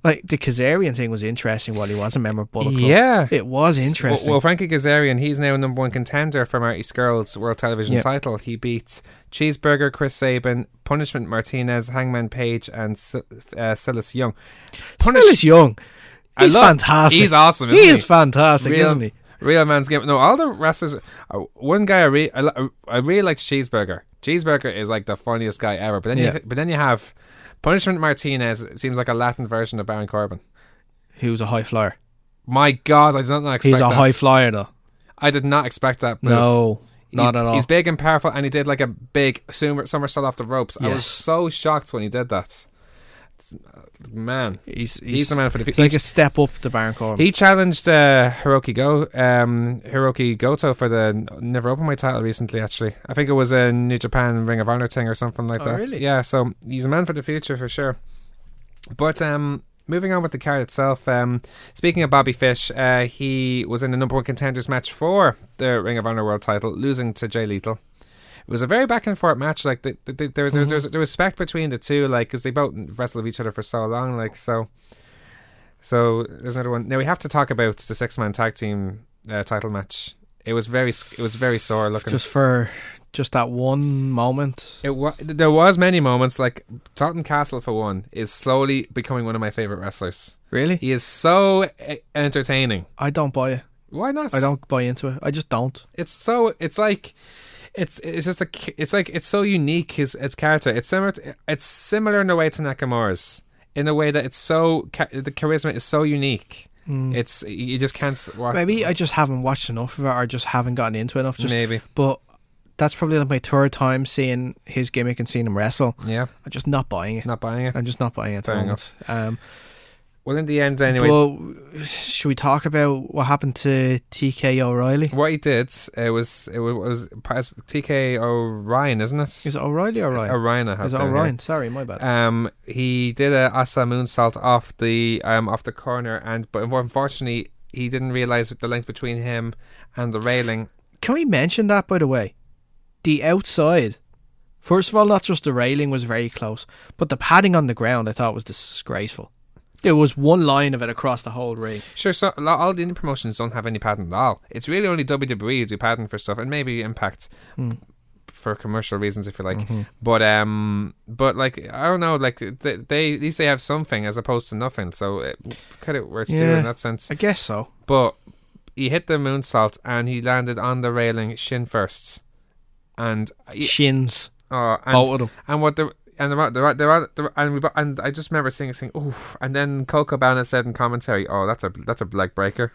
Like, the Kazarian thing was interesting while he was a member of Bullet Club. Yeah. It was interesting. Well, Frankie Kazarian, he's now number one contender for Marty Scurll's World Television title. He beats Cheeseburger, Chris Sabin, Punishment Martinez, Hangman Page, and Silas Young. Silas Young. He's fantastic. He's awesome, he is fantastic, isn't he? Real man's game. No, all the wrestlers. One guy I really liked Cheeseburger. Cheeseburger is like the funniest guy ever. But then you have Punishment Martinez. It seems like a Latin version of Baron Corbin. Who's a high flyer. My God, I did not expect that. He's a high flyer though. I did not expect that move. No, not at all. He's big and powerful, and he did like a big somersault off the ropes. Yes. I was so shocked when he did that. Man, he's the man for the future. Like a step up to Baron Corbin. He challenged Hiroki Goto for the Never Openweight title recently. Actually, I think it was a New Japan Ring of Honor thing or something like that. Really? Yeah, so he's a man for the future for sure. But moving on with the card itself. Speaking of Bobby Fish, he was in the number one contenders match for the Ring of Honor World title, losing to Jay Lethal. It was a very back and forth match. Like there was respect between the two, like, because they both wrestled with each other for so long. Like so there's another one. Now we have to talk about the 6-man tag team title match. It was very sore looking. Just that one moment. There was many moments. Like Dalton Castle, for one, is slowly becoming one of my favorite wrestlers. Really? He is so entertaining. I don't buy it. Why not? I don't buy into it. I just don't. It's so unique. His character. It's similar in a way to Nakamura's, in a way that it's so the charisma is so unique. It's you just can't watch. Maybe I just haven't watched enough of it, or just haven't gotten into it enough. Maybe, but that's probably like my third time seeing his gimmick and seeing him wrestle. Yeah, I'm just not buying it. I'm just not buying it. Fair enough. Well, in the end, anyway. Well, should we talk about what happened to TK O'Reilly? What he did, it was TK Orion, isn't it? Is it O'Reilly or Ryan? Orion, I have Is it down Orion? here. Sorry, my bad. He did a Asa moonsault off the corner, but unfortunately, he didn't realise the length between him and the railing. Can we mention that, by the way? The outside. First of all, not just the railing was very close, but the padding on the ground I thought was disgraceful. There was one line of it across the whole ring. Sure, so all the indie promotions don't have any padding at all. It's really only WWE who do padding for stuff, and maybe Impact for commercial reasons, if you like. But like, I don't know, like they at least they have something as opposed to nothing. So credit where it's due in that sense. I guess so. But he hit the moonsault and he landed on the railing shin first, and shins. Oh, both of them. And what the. And and I just remember saying, "Oof!" And then Cole Cabana said in commentary, "Oh, that's a leg breaker."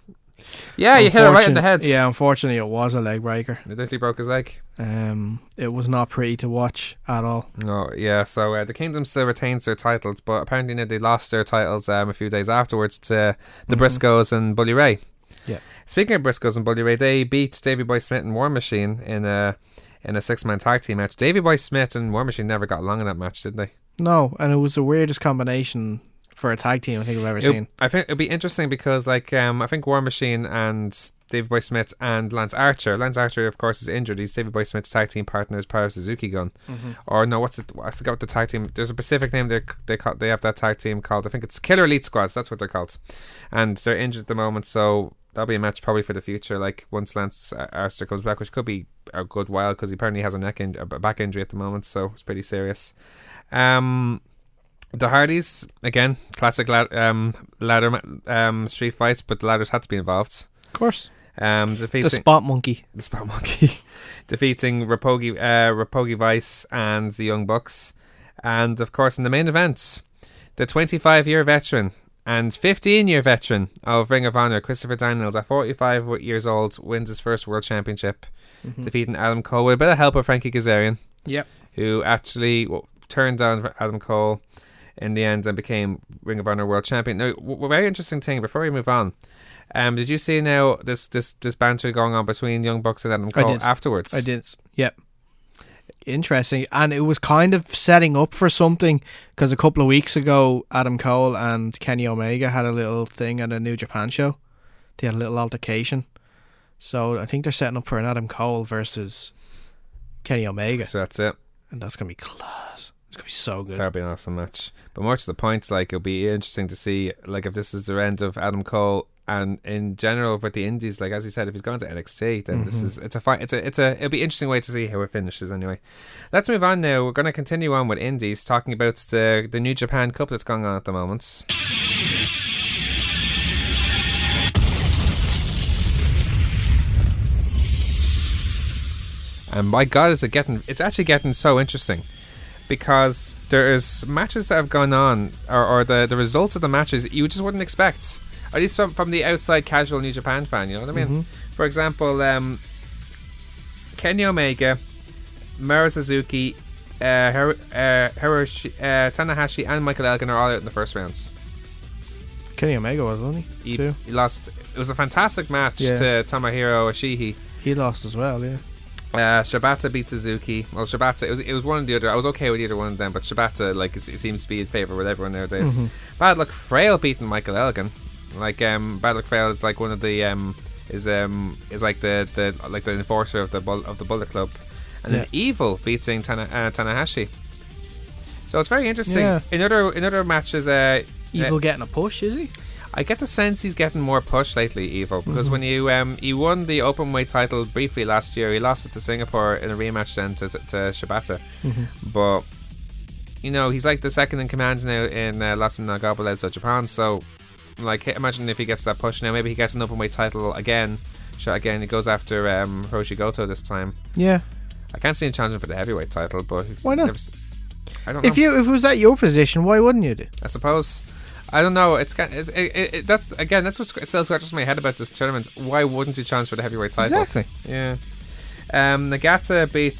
Yeah, you hit it right in the head. Yeah, unfortunately, it was a leg breaker. It literally broke his leg. It was not pretty to watch at all. Oh, yeah. So the Kingdom still retains their titles, but apparently they lost their titles a few days afterwards to the Briscoes and Bully Ray. Yeah. Speaking of Briscoes and Bully Ray, they beat Davey Boy Smith and War Machine in a 6-man tag team match. Davey Boy Smith and War Machine never got along in that match, did they? No, and it was the weirdest combination for a tag team I think I've ever seen. I think it'd be interesting because, like, I think War Machine and Davey Boy Smith and Lance Archer, of course, is injured. He's Davey Boy Smith's tag team partner as part of Suzuki Gun. Or no, I forgot what the tag team. There's a specific name they have that tag team called. I think it's Killer Elite Squads. That's what they're called, and they're injured at the moment. So that'll be a match probably for the future. Like once Lance Archer comes back, which could be a good while because he apparently has a back injury at the moment, so it's pretty serious. The Hardys, again, classic ladder street fights, but the ladders had to be involved. Of course. Defeating the Spot Monkey. Defeating Rapogi Vice and the Young Bucks. And, of course, in the main events, the 25-year veteran and 15-year veteran of Ring of Honor, Christopher Daniels, at 45 years old, wins his first World Championship, defeating Adam Cole with a bit of help of Frankie Kazarian, who actually turned down Adam Cole in the end and became Ring of Honor World Champion. Now, a very interesting thing before we move on, did you see now this banter going on between Young Bucks and Adam Cole afterwards? I did. Yep. Interesting, and it was kind of setting up for something because a couple of weeks ago Adam Cole and Kenny Omega had a little thing at a New Japan show. They had a little altercation, so I think they're setting up for an Adam Cole versus Kenny Omega. So that's it, and that's gonna be class. It's gonna be so good. That'll be an awesome match. But more to the point, like, it'll be interesting to see, like, if this is the end of Adam Cole and in general with the indies. Like, as you said, if he's gone to NXT, then it'll be an interesting way to see how it finishes. Anyway, let's move on now. We're going to continue on with indies, talking about the New Japan Cup that's going on at the moment. And my God, it's actually getting so interesting. Because there's matches that have gone on, or the results of the matches you just wouldn't expect, at least from the outside casual New Japan fan. You know what I mean? For example, Kenny Omega, Mara Suzuki, Tanahashi, and Michael Elgin are all out in the first rounds. Kenny Omega was, wasn't he? He lost. It was a fantastic match to Tomohiro Ishii. He lost as well, yeah. Shibata beat Suzuki. Well, Shibata, it was one or the other. I was okay with either one of them, but Shibata, like, it seems to be in favour with everyone nowadays. Bad Luck Frail beating Michael Elgin. Like, Bad Luck Frail is like one of the is like the enforcer of the Bullet Club, and then Evil beating Tanahashi. So it's very interesting. Yeah. In other matches, Evil getting a push, is he? I get the sense he's getting more push lately, Evil, because when he won the openweight title briefly last year, he lost it to Singapore in a rematch then to Shibata. But you know, he's like the second in command now in Los Angeles, Japan. So, like, imagine if he gets that push now. Maybe he gets an openweight title again. He goes after Hiroshi Goto this time. Yeah, I can't see him challenging for the heavyweight title, but why not? I don't know. If it was at your position, why wouldn't you do? I suppose. I don't know. That's what still scratches my head about this tournament. Why wouldn't you challenge for the heavyweight title? Exactly. Yeah. Nagata beat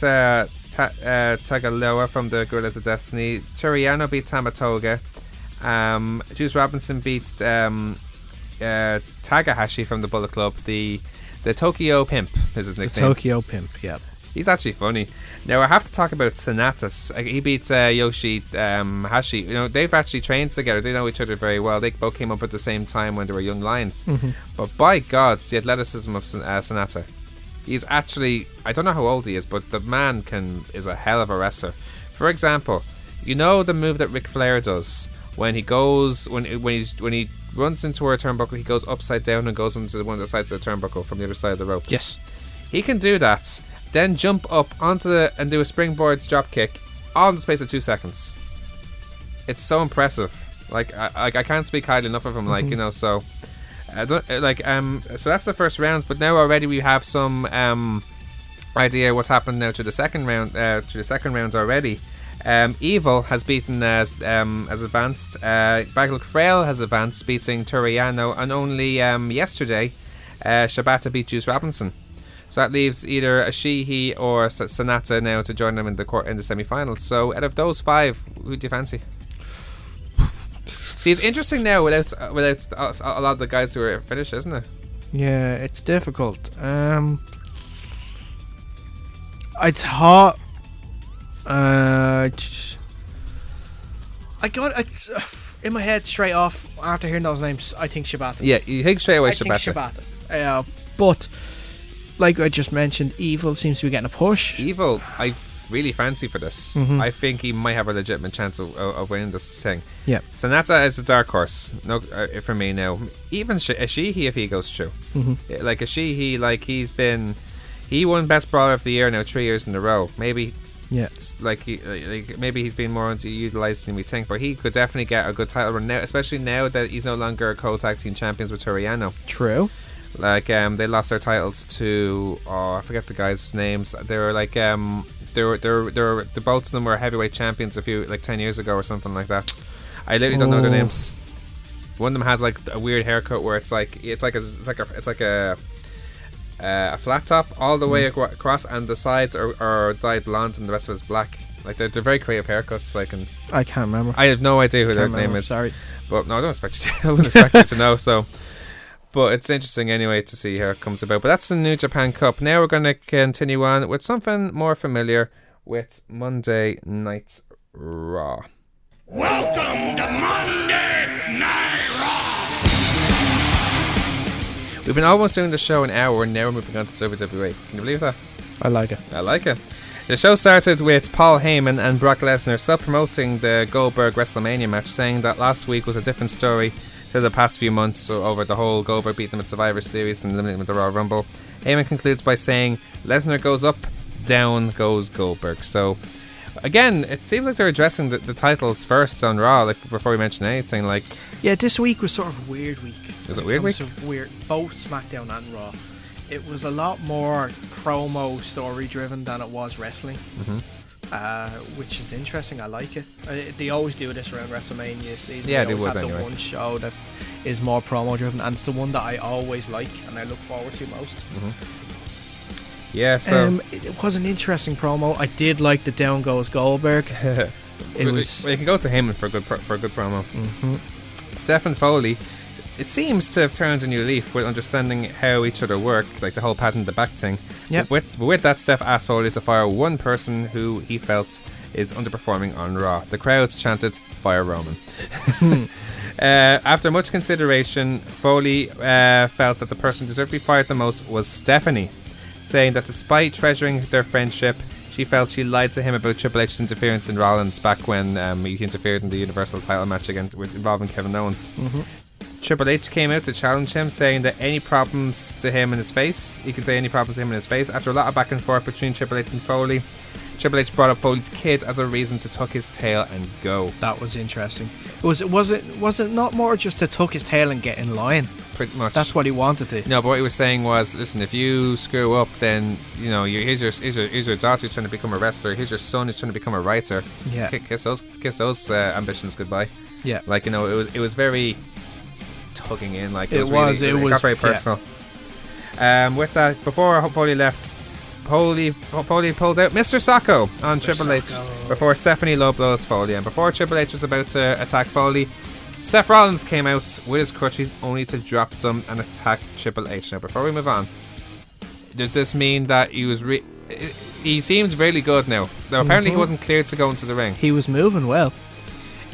Tagaloa from the Gorillas of Destiny. Toriano beat Tamatoga, Juice Robinson beats Takahashi from the Bullet Club. The Tokyo Pimp is his nickname. The Tokyo Pimp, yeah. He's actually funny. Now I have to talk about Sonata. He beat Yoshi Hashi. You know, they've actually trained together. They know each other very well. They both came up at the same time when they were young lions. But by God, the athleticism of Sonata. He's actually, I don't know how old he is, but the man is a hell of a wrestler. For example, you know the move that Ric Flair does when he goes when he runs into a turnbuckle, he goes upside down and goes into one of the sides of the turnbuckle from the other side of the ropes. Yes. He can do that, then jump up onto and do a springboard drop kick all in the space of 2 seconds. It's so impressive. Like I can't speak highly enough of him. Like you know, so I don't so that's the first round. But now already we have some idea what's happened now to the second round. Already. Evil has beaten as advanced. Bagel Frail has advanced, beating Toriano, and only yesterday Shibata beat Juice Robinson. So that leaves either Ashihi or Sonata now to join them in the semi-finals. So out of those 5, who do you fancy? See, it's interesting now without a lot of the guys who are finished, isn't it? Yeah, it's difficult. I thought. I got in my head straight off after hearing those names. I think Shibata. Yeah, you think straight away Shibata. But like I just mentioned, Evil seems to be getting a push. Evil, I really fancy for this. I think he might have a legitimate chance of winning this thing. Yeah. Sonata is a dark horse. No, for me now. Even Ashihi, if he goes through. Like Ashihi, like he won Best Brawler of the Year now 3 years in a row. Maybe. Yeah, it's like maybe he's been more underutilized than we think, but he could definitely get a good title run now, especially now that he's no longer co-tag team champions with Toriano. True. Like they lost their titles to I forget the guys' names. They were like the both of them were heavyweight champions 10 years ago or something like that. I literally don't know their names. One of them has like a weird haircut where it's like a flat top all the way across, and the sides are dyed blonde and the rest of it's black. Like they're very creative haircuts. I can't remember. I have no idea who their name is. Sorry, but no, I don't expect you. I wouldn't expect you to know. So, but it's interesting anyway to see how it comes about. But that's the New Japan Cup. Now we're going to continue on with something more familiar with Monday Night Raw. Welcome to Monday Night Raw. We've been almost doing the show an hour, and now we're moving on to WWE. Can you believe that? I like it. The show started with Paul Heyman and Brock Lesnar self-promoting the Goldberg WrestleMania match, saying that last week was a different story to the past few months over the whole Goldberg beating them at Survivor Series and eliminating them at the Royal Rumble. Heyman concludes by saying, Lesnar goes up, down goes Goldberg. So, again, it seems like they're addressing the titles first on Raw, before we mention anything. Yeah, this week was sort of a weird week. Was it a weird week? Both SmackDown and Raw. It was a lot more promo story driven than it was wrestling, which is interesting. I like it. They always do this around WrestleMania season. Yeah, they always have anyway. The one show that is more promo driven, and it's the one that I always like and I look forward to most. Yeah, so it was an interesting promo. I did like the down goes Goldberg. It was. Well, you can go to Heyman for a good promo. Stephen Foley, it seems to have turned a new leaf with understanding how each other work, like the whole pat in the back thing. Yep. With that, Steph asked Foley to fire one person who he felt is underperforming on Raw. The crowds chanted, "Fire Roman." After much consideration, Foley felt that the person who deserved to be fired the most was Stephanie, saying that despite treasuring their friendship, she felt she lied to him about Triple H's interference in Rollins back when he interfered in the Universal title match involving Kevin Owens. Triple H came out to challenge him, saying that he can say any problems to him in his face. After a lot of back and forth between Triple H and Foley, Triple H brought up Foley's kids as a reason to tuck his tail and go. That was interesting. Was it not more just to tuck his tail and get in line? Pretty much. That's what he wanted to. No, but what he was saying was, listen, if you screw up, then here's your daughter who's trying to become a wrestler. Here's your son who's trying to become a writer. Yeah. Kiss those ambitions goodbye. Yeah. It was very tugging in. It got very personal. Yeah. With that, before Foley left, Foley pulled out Mr. Sacco on Triple H before Stephanie low blowed Foley, and before Triple H was about to attack Foley, Seth Rollins came out with his crutches only to drop them and attack Triple H. Now, before we move on, does this mean that he was he seemed really good now? Now, apparently he wasn't cleared to go into the ring. He was moving well.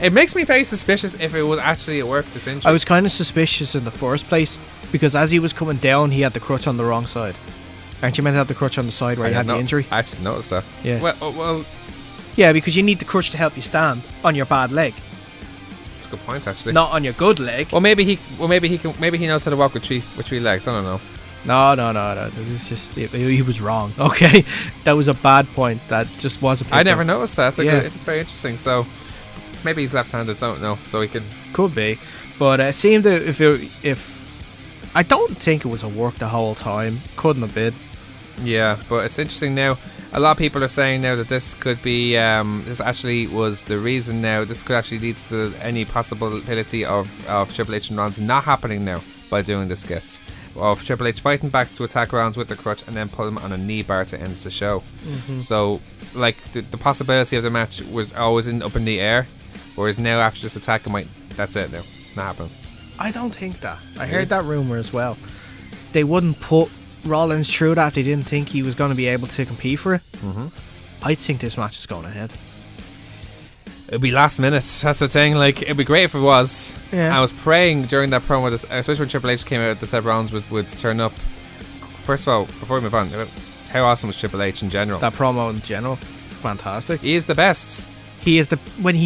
It makes me very suspicious if it was actually at work, this injury. I was kind of suspicious in the first place because as he was coming down, he had the crutch on the wrong side. Aren't you meant to have the crutch on the side where you had the injury? I actually noticed that. Yeah. Well, yeah, because you need the crutch to help you stand on your bad leg, that's a good point, actually. not on your good leg. Well, maybe he knows how to walk with three legs. I don't know. No. It's just he was wrong. Okay, that was a bad point. That just wasn't. I never noticed that. It's very interesting. So maybe he's left-handed. So I don't know. So he can. Could be, but it seemed that if I don't think it was a work the whole time. Couldn't have been. Yeah, but it's interesting now. A lot of people are saying now that this could be, this actually was the reason now. This could actually lead to any possibility of Triple H and Rollins not happening now by doing the skits. Of Triple H fighting back to attack Rollins with the crutch and then pull him on a knee bar to end the show. So, like, the possibility of the match was always up in the air, whereas now after this attack, that's it now. Not happening. I don't think that. I heard that rumor as well. They wouldn't put Rollins through that. They didn't think he was going to be able to compete for it. I think this match is going ahead. It'd be last minute. That's the thing. Like, it'd be great if it was. Yeah. I was praying during that promo, especially when Triple H came out, that Seth Rollins would turn up. First of all, before we move on, how awesome was Triple H in general? That promo in general, fantastic. He is the best. He is when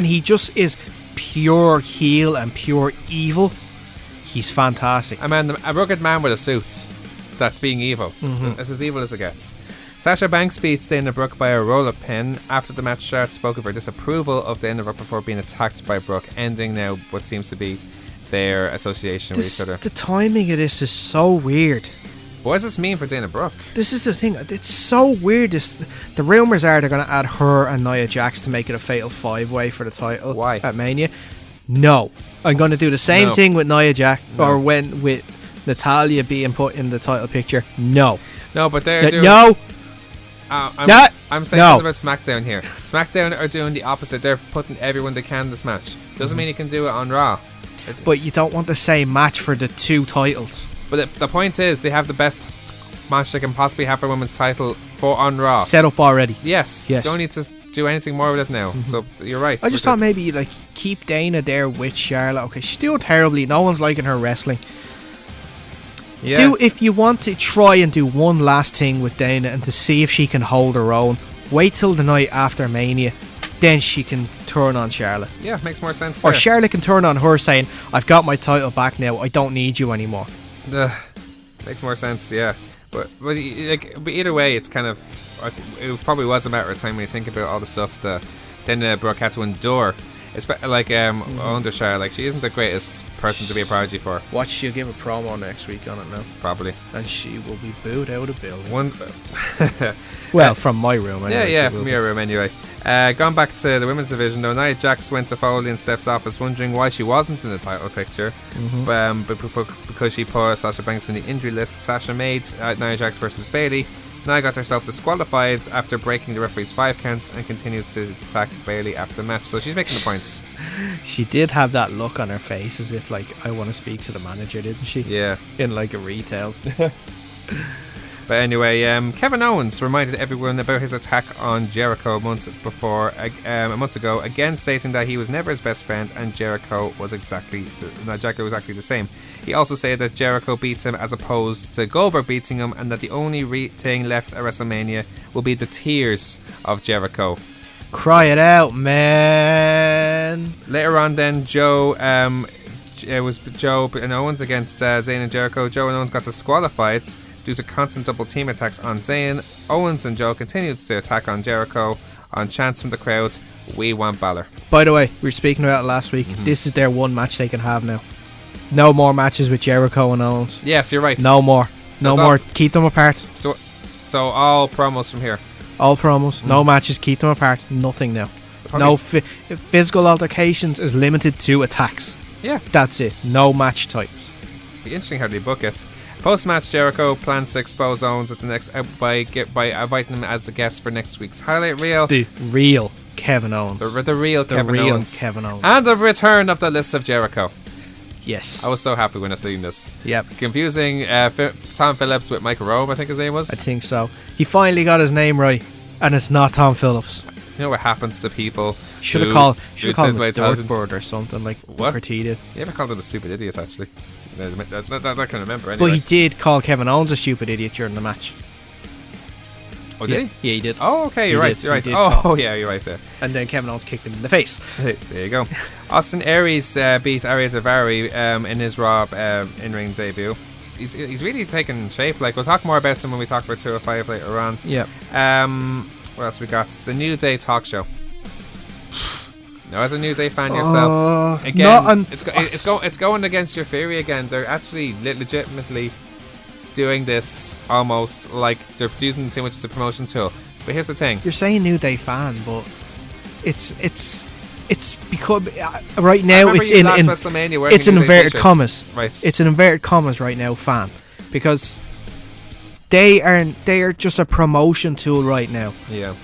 he just is pure heel and pure evil. He's fantastic. I mean, a rugged man with a suit that's being evil. It's as evil as it gets. Sasha Banks beats Dana Brooke by a roll-up pin. After the match, Charlotte spoke of her disapproval of Dana Brooke before being attacked by Brooke, ending now what seems to be their association with each other. The timing of this is so weird. What does this mean for Dana Brooke? This is the thing. It's so weird. The rumours are they're going to add her and Nia Jax to make it a fatal 5-way for the title. Why? At Mania. No. I'm going to do the same thing with Nia Jax, or with Natalya being put in the title picture. No, but they're doing... No! I'm saying something about SmackDown here. SmackDown are doing the opposite. They're putting everyone they can in this match. Doesn't mean you can do it on Raw. But you don't want the same match for the two titles. But the point is, they have the best match they can possibly have for women's title on Raw. Set up already. Yes. You don't need to do anything more with it now. So you're right. I just thought maybe like keep Dana there with Charlotte. Okay, she's doing terribly. No one's liking her wrestling. Yeah. If you want to try and do one last thing with Dana and to see if she can hold her own, wait till the night after Mania, then she can turn on Charlotte. Yeah, makes more sense. Or Charlotte can turn on her saying, I've got my title back now, I don't need you anymore. Makes more sense, yeah. But either way, it's kind of, it probably was a matter of time when you think about all the stuff that Dana Brooke had to endure. It's like under Charlotte, like she isn't the greatest person to be a prodigy for. Watch, she'll give a promo next week on it now. Probably. And she will be booed out of building. Well, from my room anyway. Yeah, from your room anyway. Gone back to the women's division though, Nia Jax went to Foley in Steph's office wondering why she wasn't in the title picture. But because she put Sasha Banks in the injury list, Sasha made Nia Jax versus Bayley. Nia got herself disqualified after breaking the referee's 5 count and continues to attack Bayley after the match. So she's making the points. She did have that look on her face as if like, I want to speak to the manager, didn't she? Yeah. In like a retail. But anyway, Kevin Owens reminded everyone about his attack on Jericho a month ago, again stating that he was never his best friend and Jericho was exactly the same. He also said that Jericho beat him as opposed to Goldberg beating him, and that the only thing left at WrestleMania will be the tears of Jericho. Cry it out, man. Later on then, it was Joe and Owens against Zayn and Jericho. Joe and Owens got disqualified due to constant double team attacks on Zayn. Owens and Joe continued to attack on Jericho on chants from the crowd, "We want Balor." By the way, we were speaking about it last week. This is their one match they can have now. No more matches with Jericho and Owens. Yes, you're right. No more. No more. Keep them apart. So all promos from here. All promos. No matches. Keep them apart. Nothing now. No physical altercations is limited to attacks. Yeah. That's it. No match types. Be interesting how they book it. Post-match, Jericho plans to expose Owens at the next by inviting him as the guest for next week's highlight reel. The real Kevin Owens. The real Kevin Owens. Kevin Owens. And the return of the list of Jericho. Yes. I was so happy when I seen this. Yep. Confusing Tom Phillips with Michael Rome, I think his name was. I think so. He finally got his name right, and it's not Tom Phillips. You know what happens to people? Should have called him intelligence. Dirtbird or something like Booker T did. You ever called him a stupid idiot, actually? That can remember, anyway. But he did call Kevin Owens a stupid idiot during the match. Oh, did he? Yeah, he did. Oh, okay, you're right. Oh, yeah, you're right. Yeah. And then Kevin Owens kicked him in the face. There you go. Austin Aries beat Ariya Daivari in his Raw in-ring debut. He's really taken shape. Like, we'll talk more about him when we talk about 205 later on. Yeah. What else we got? It's the New Day talk show. Now, as a New Day fan yourself, again, it's going against your theory again. They're actually legitimately doing this almost like they're using too much as a promotion tool. But here's the thing: you're saying New Day fan, but it's because right now it's in inverted commas. Right. It's in inverted commas right now, fan, because they are just a promotion tool right now. Yeah.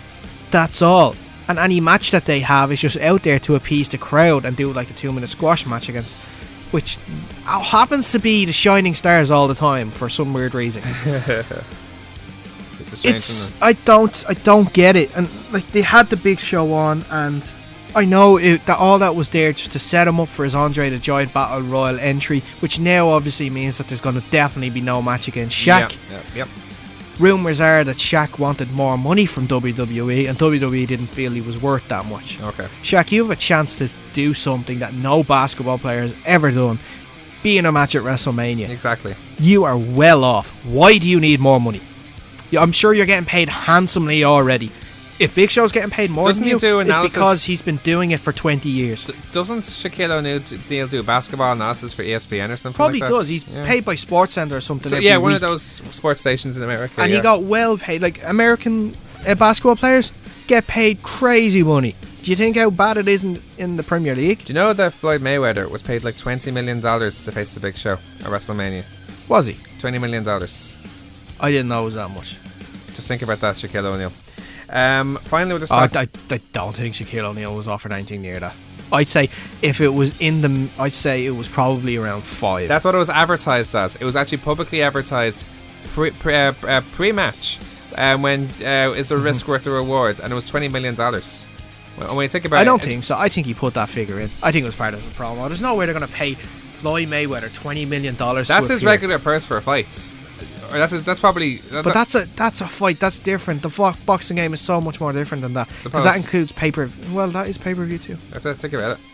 That's all. And any match that they have is just out there to appease the crowd and do like a 2-minute squash match against, which happens to be the Shining Stars all the time for some weird reason. It's a strange thing. I don't get it. And like, they had the big show on, and I know that all that was there just to set him up for his Andre the Giant Battle Royal entry, which now obviously means that there's going to definitely be no match against Shaq. Yep. Rumours are that Shaq wanted more money from WWE, and WWE didn't feel he was worth that much. Okay. Shaq, you have a chance to do something that no basketball player has ever done. Be in a match at WrestleMania. Exactly. You are well off. Why do you need more money? I'm sure you're getting paid handsomely already. If Big Show's getting paid more than you, it's because he's been doing it for 20 years. Doesn't Shaquille O'Neal do basketball analysis for ESPN or something? Probably like that? Does. He's paid by SportsCenter or something. So, every one week. of those sports stations in America. And he got well paid. Like, American basketball players get paid crazy money. Do you think how bad it is in the Premier League? Do you know that Floyd Mayweather was paid like $20 million to face the Big Show at WrestleMania? Was he? $20 million. I didn't know it was that much. Just think about that, Shaquille O'Neal. Finally, we'll just I talk. I don't think Shaquille O'Neal was offered anything near that. I'd say if it was I'd say it was probably around 5. That's what it was advertised as. It was actually publicly advertised pre-match when is the risk worth the reward, and it was $20 million. When you think about I don't think so. I think he put that figure in. I think it was part of the promo. There's no way they're going to pay Floyd Mayweather $20 million. That's his regular purse for fights. Or that's probably. But that's a fight. That's different. The boxing game is so much more different than that, because that includes pay-per-view. Well, that is pay-per-view too. That's it. Think about it.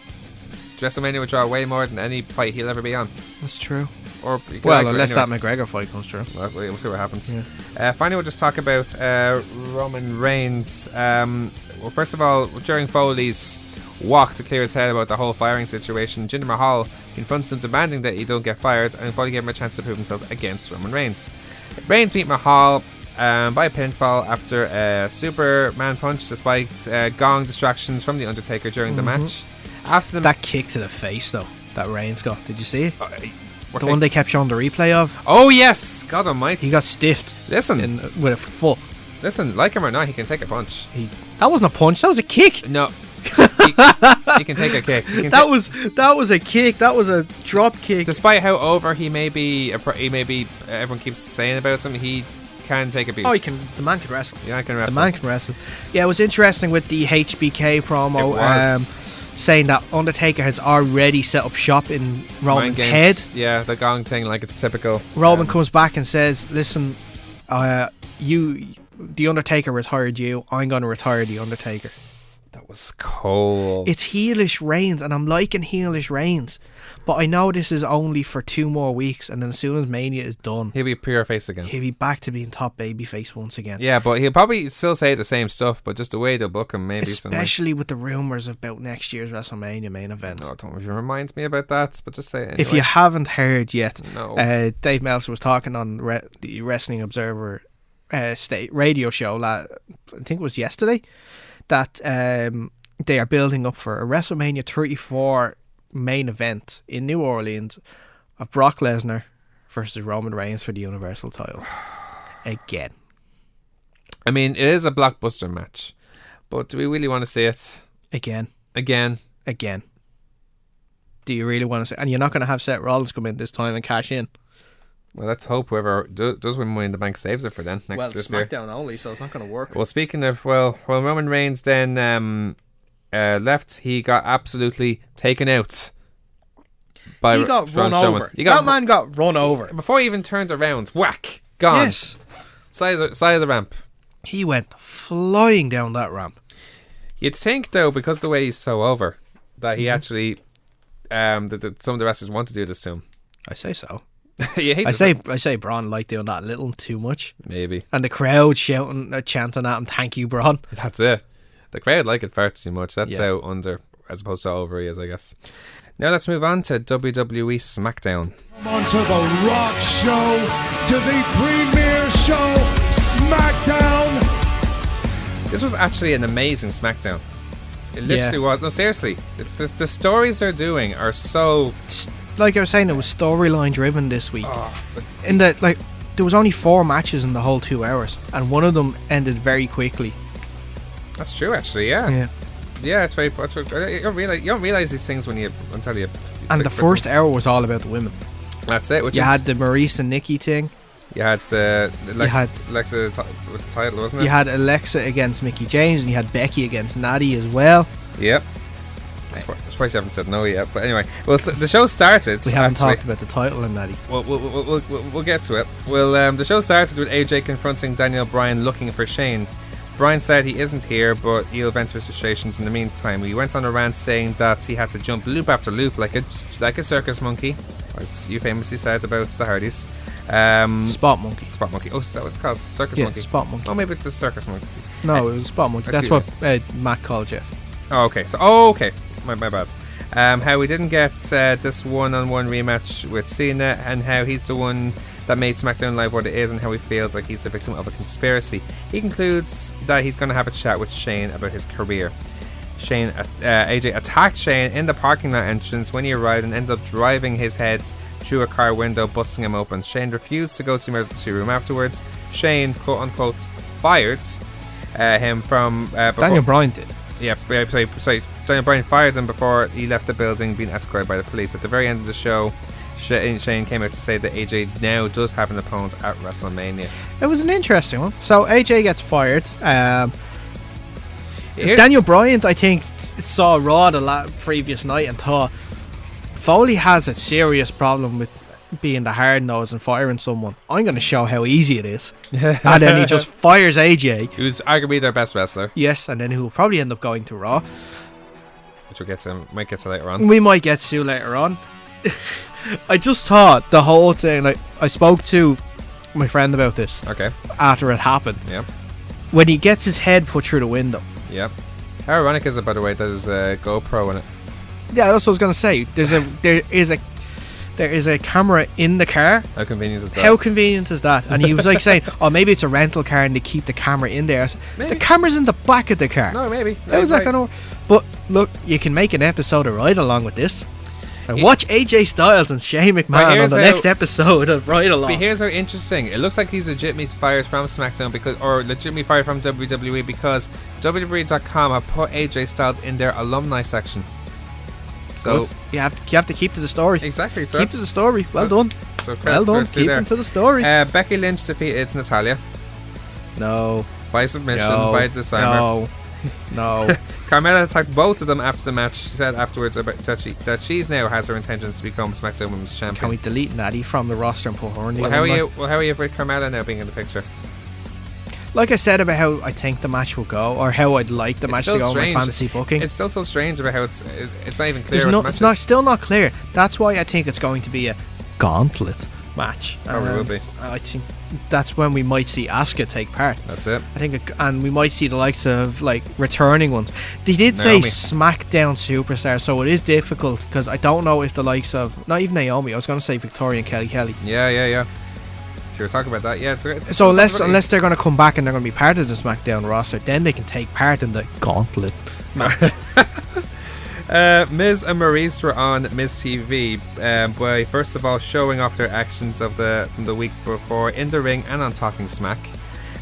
WrestleMania would draw way more than any fight he'll ever be on. That's true. Or unless that McGregor fight comes true. Well, we'll see what happens. Yeah. Finally, we'll just talk about Roman Reigns. Well, first of all, during Foley's walk to clear his head about the whole firing situation, Jinder Mahal confronts him, demanding that he don't get fired, and Foley gave him a chance to prove himself against Roman Reigns. Reigns beat Mahal by pinfall after a Superman punch, despite gong distractions from The Undertaker during the match. After that kick to the face, though, that Reigns got, did you see it? The one they kept showing the replay of? Oh yes, God almighty. He got stiffed. Listen, with a foot. Listen, like him or not, he can take a punch. That wasn't a punch, that was a kick. No. He can take a kick. That was a kick. That was a drop kick. Despite how over he may be, everyone keeps saying about him, he can take abuse. Oh, the man can wrestle. Yeah, he can wrestle. The man can wrestle. Yeah, it was interesting with the HBK promo. It was. Saying that Undertaker has already set up shop in Roman's head. Yeah, the gong thing, like it's typical. Roman comes back and says, "Listen, the Undertaker retired you. I'm going to retire the Undertaker." That was cold. It's heelish Reigns, and I'm liking heelish Reigns, but I know this is only for 2 more weeks, and then as soon as Mania is done, he'll be pure face again. He'll be back to being top babyface once again. Yeah, but he'll probably still say the same stuff, but just the way they'll book him, maybe. Especially with the rumours about next year's WrestleMania main event. No, don't even remind me about that, but just say it anyway. If you haven't heard yet, no. Dave Meltzer was talking on the Wrestling Observer state radio show, I think it was yesterday, that they are building up for a WrestleMania 34 main event in New Orleans of Brock Lesnar versus Roman Reigns for the Universal title. Again. I mean, it is a blockbuster match, but do we really want to see it? Again. Do you really want to see it? And you're not going to have Seth Rollins come in this time and cash in. Well, let's hope whoever does win Money in the Bank saves it for then next this year. SmackDown only, so it's not going to work. Well, speaking of, when Roman Reigns then left, he got absolutely taken out. He got run over. That man got run over. Before he even turned around, whack, gone. Yes. Side of the ramp. He went flying down that ramp. You'd think, though, because of the way he's so over, that he actually, that some of the wrestlers want to do this to him. I say so. I say Braun liked doing that a little too much. Maybe. And the crowd shouting, chanting at him, "Thank you, Braun." That's it. The crowd like it far too much. That's how under as opposed to over he is, I guess. Now let's move on to WWE Smackdown. On to the Rock Show, to the premiere show, Smackdown. This was actually an amazing Smackdown. It literally was. No, seriously. The stories they're doing are so... Like I was saying, it was storyline driven this week. In that, like, there was only 4 matches in the whole 2 hours, and one of them ended very quickly. That's true, actually. Yeah. It's very. You don't realize these things until you. And the first hour was all about the women. That's it. You had the Maurice and Nikki thing. You had Alexa with the title, wasn't it? You had Alexa against Mickie James, and you had Becky against Natty as well. Yep. I'm surprised you haven't said no yet. But anyway, well, so the show started. We haven't talked about the title and Natty. We'll get to it. Well, the show started with AJ confronting Daniel Bryan looking for Shane. Bryan said he isn't here, but he'll vent his frustrations in the meantime. He went on a rant saying that he had to jump loop after loop like a circus monkey, as you famously said about the Hardys. Spot monkey. Oh, is that what it's called? Circus monkey. Spot monkey. Oh, maybe it's a circus monkey. No, it was spot monkey. That's what Matt called you. Oh, okay. My bad. How we didn't get this one-on-one rematch with Cena, and how he's the one that made SmackDown Live what it is, and how he feels like he's the victim of a conspiracy. He concludes that he's going to have a chat with Shane about his career. AJ attacked Shane in the parking lot entrance when he arrived and ended up driving his head through a car window, busting him open. Shane refused to go to the emergency room afterwards. Shane, quote-unquote, fired him from... Daniel Bryan did. Yeah, sorry. Daniel Bryan fired him before he left the building, being escorted by the police. At the very end of the show, Shane came out to say that AJ now does have an opponent at WrestleMania. It was an interesting one. So AJ gets fired. Daniel Bryan, I think, saw Raw the previous night and thought Foley has a serious problem with being the hard nose and firing someone. I'm going to show how easy it is. And then he just fires AJ, who's arguably their best wrestler. Yes, and then who will probably end up going to Raw, which might get to later on. We might get to later on. I just thought the whole thing, like, I spoke to my friend about this. Okay. After it happened. Yeah. When he gets his head put through the window. Yep. How ironic is it, by the way, there's a GoPro in it? Yeah, that's what I was going to say. There is a camera in the car. How convenient is that? How convenient is that? And he was like saying, "Oh, maybe it's a rental car and they keep the camera in there." The camera's in the back of the car. No, maybe. How's that going to work? But look, you can make an episode of Ride Along with this. And watch AJ Styles and Shane McMahon on the next episode of Ride Along. But here's how interesting. It looks like he's legitimately fired from SmackDown or legitimately fired from WWE because WWE.com have put AJ Styles in their alumni section. So you have to keep to the story. Exactly. So keep to the story. Well done. So well done. Keep to the story. Becky Lynch defeated Natalya. No. By submission. By disarmer. No. Carmella attacked both of them after the match. She said afterwards that she now has her intentions to become SmackDown Women's Champion. Can we delete Natty from the roster and put her in the how are you with Carmella now being in the picture? Like I said about how I think the match will go, or how I'd like the match to go in my fantasy booking. It's still so strange about how it's not even clear. It's still not clear. That's why I think it's going to be a gauntlet match. Probably will be. I think that's when we might see Asuka take part. That's it. I think, and we might see the likes of like returning ones. They did say SmackDown superstar, so it is difficult because I don't know if the likes of not even Naomi. I was going to say Victoria and Kelly. Yeah. Sure, talk about that. Yeah. So unless they're going to come back and they're going to be part of the SmackDown roster, then they can take part in the gauntlet match. Miz and Maurice were on Miz TV by first of all showing off their actions from the week before in the ring and on Talking Smack.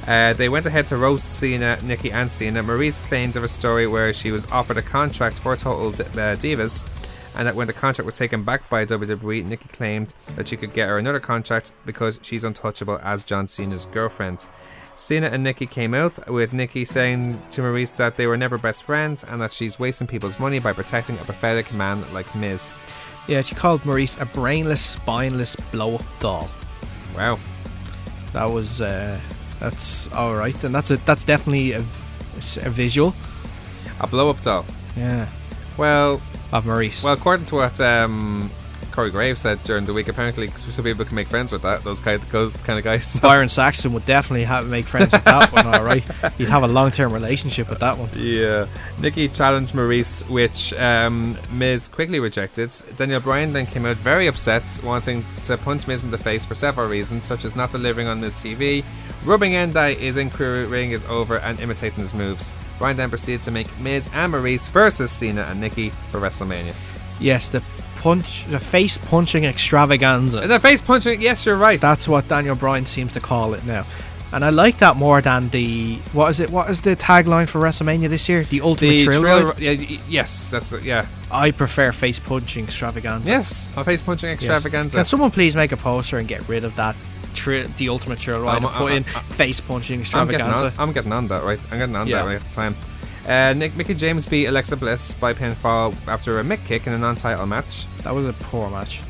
They went ahead to roast Cena, Nikki and Cena. Maurice claimed of a story where she was offered a contract for Total Divas, and that when the contract was taken back by WWE, Nikki claimed that she could get her another contract because she's untouchable as John Cena's girlfriend. Cena and Nikki came out, with Nikki saying to Maurice that they were never best friends and that she's wasting people's money by protecting a pathetic man like Miz. Yeah, she called Maurice a brainless, spineless blow-up doll. Wow. That was that's all right, and that's definitely a visual. A blow-up doll. Yeah. Well, of Maurice. Well, according to what Corey Graves said during the week, apparently some people can make friends with those kind of guys. Byron Saxton would definitely make friends with that one, alright. He'd have a long-term relationship with that one. Yeah. Nikki challenged Maurice, which Miz quickly rejected. Daniel Bryan then came out very upset, wanting to punch Miz in the face for several reasons, such as not delivering on Miz TV, rubbing in that his in-crew ring is over, and imitating his moves. Bryan then proceeded to make Miz and Maurice versus Cena and Nikki for WrestleMania. Yes, the face punching extravaganza. The face punching, yes, you're right. That's what Daniel Bryan seems to call it now. And I like that more than the what is the tagline for WrestleMania this year? The Ultimate Thrill. Yes, that's it. Yeah. I prefer face punching extravaganza. Yes, a face punching extravaganza. Yes. Can someone please make a poster and get rid of that? The Ultimate Thrill Ride and put in face punching extravaganza. I'm getting on that, right? I'm getting on that right at the time. Mickie James beat Alexa Bliss by pinfall after a mick kick in a non-title match. That was a poor match.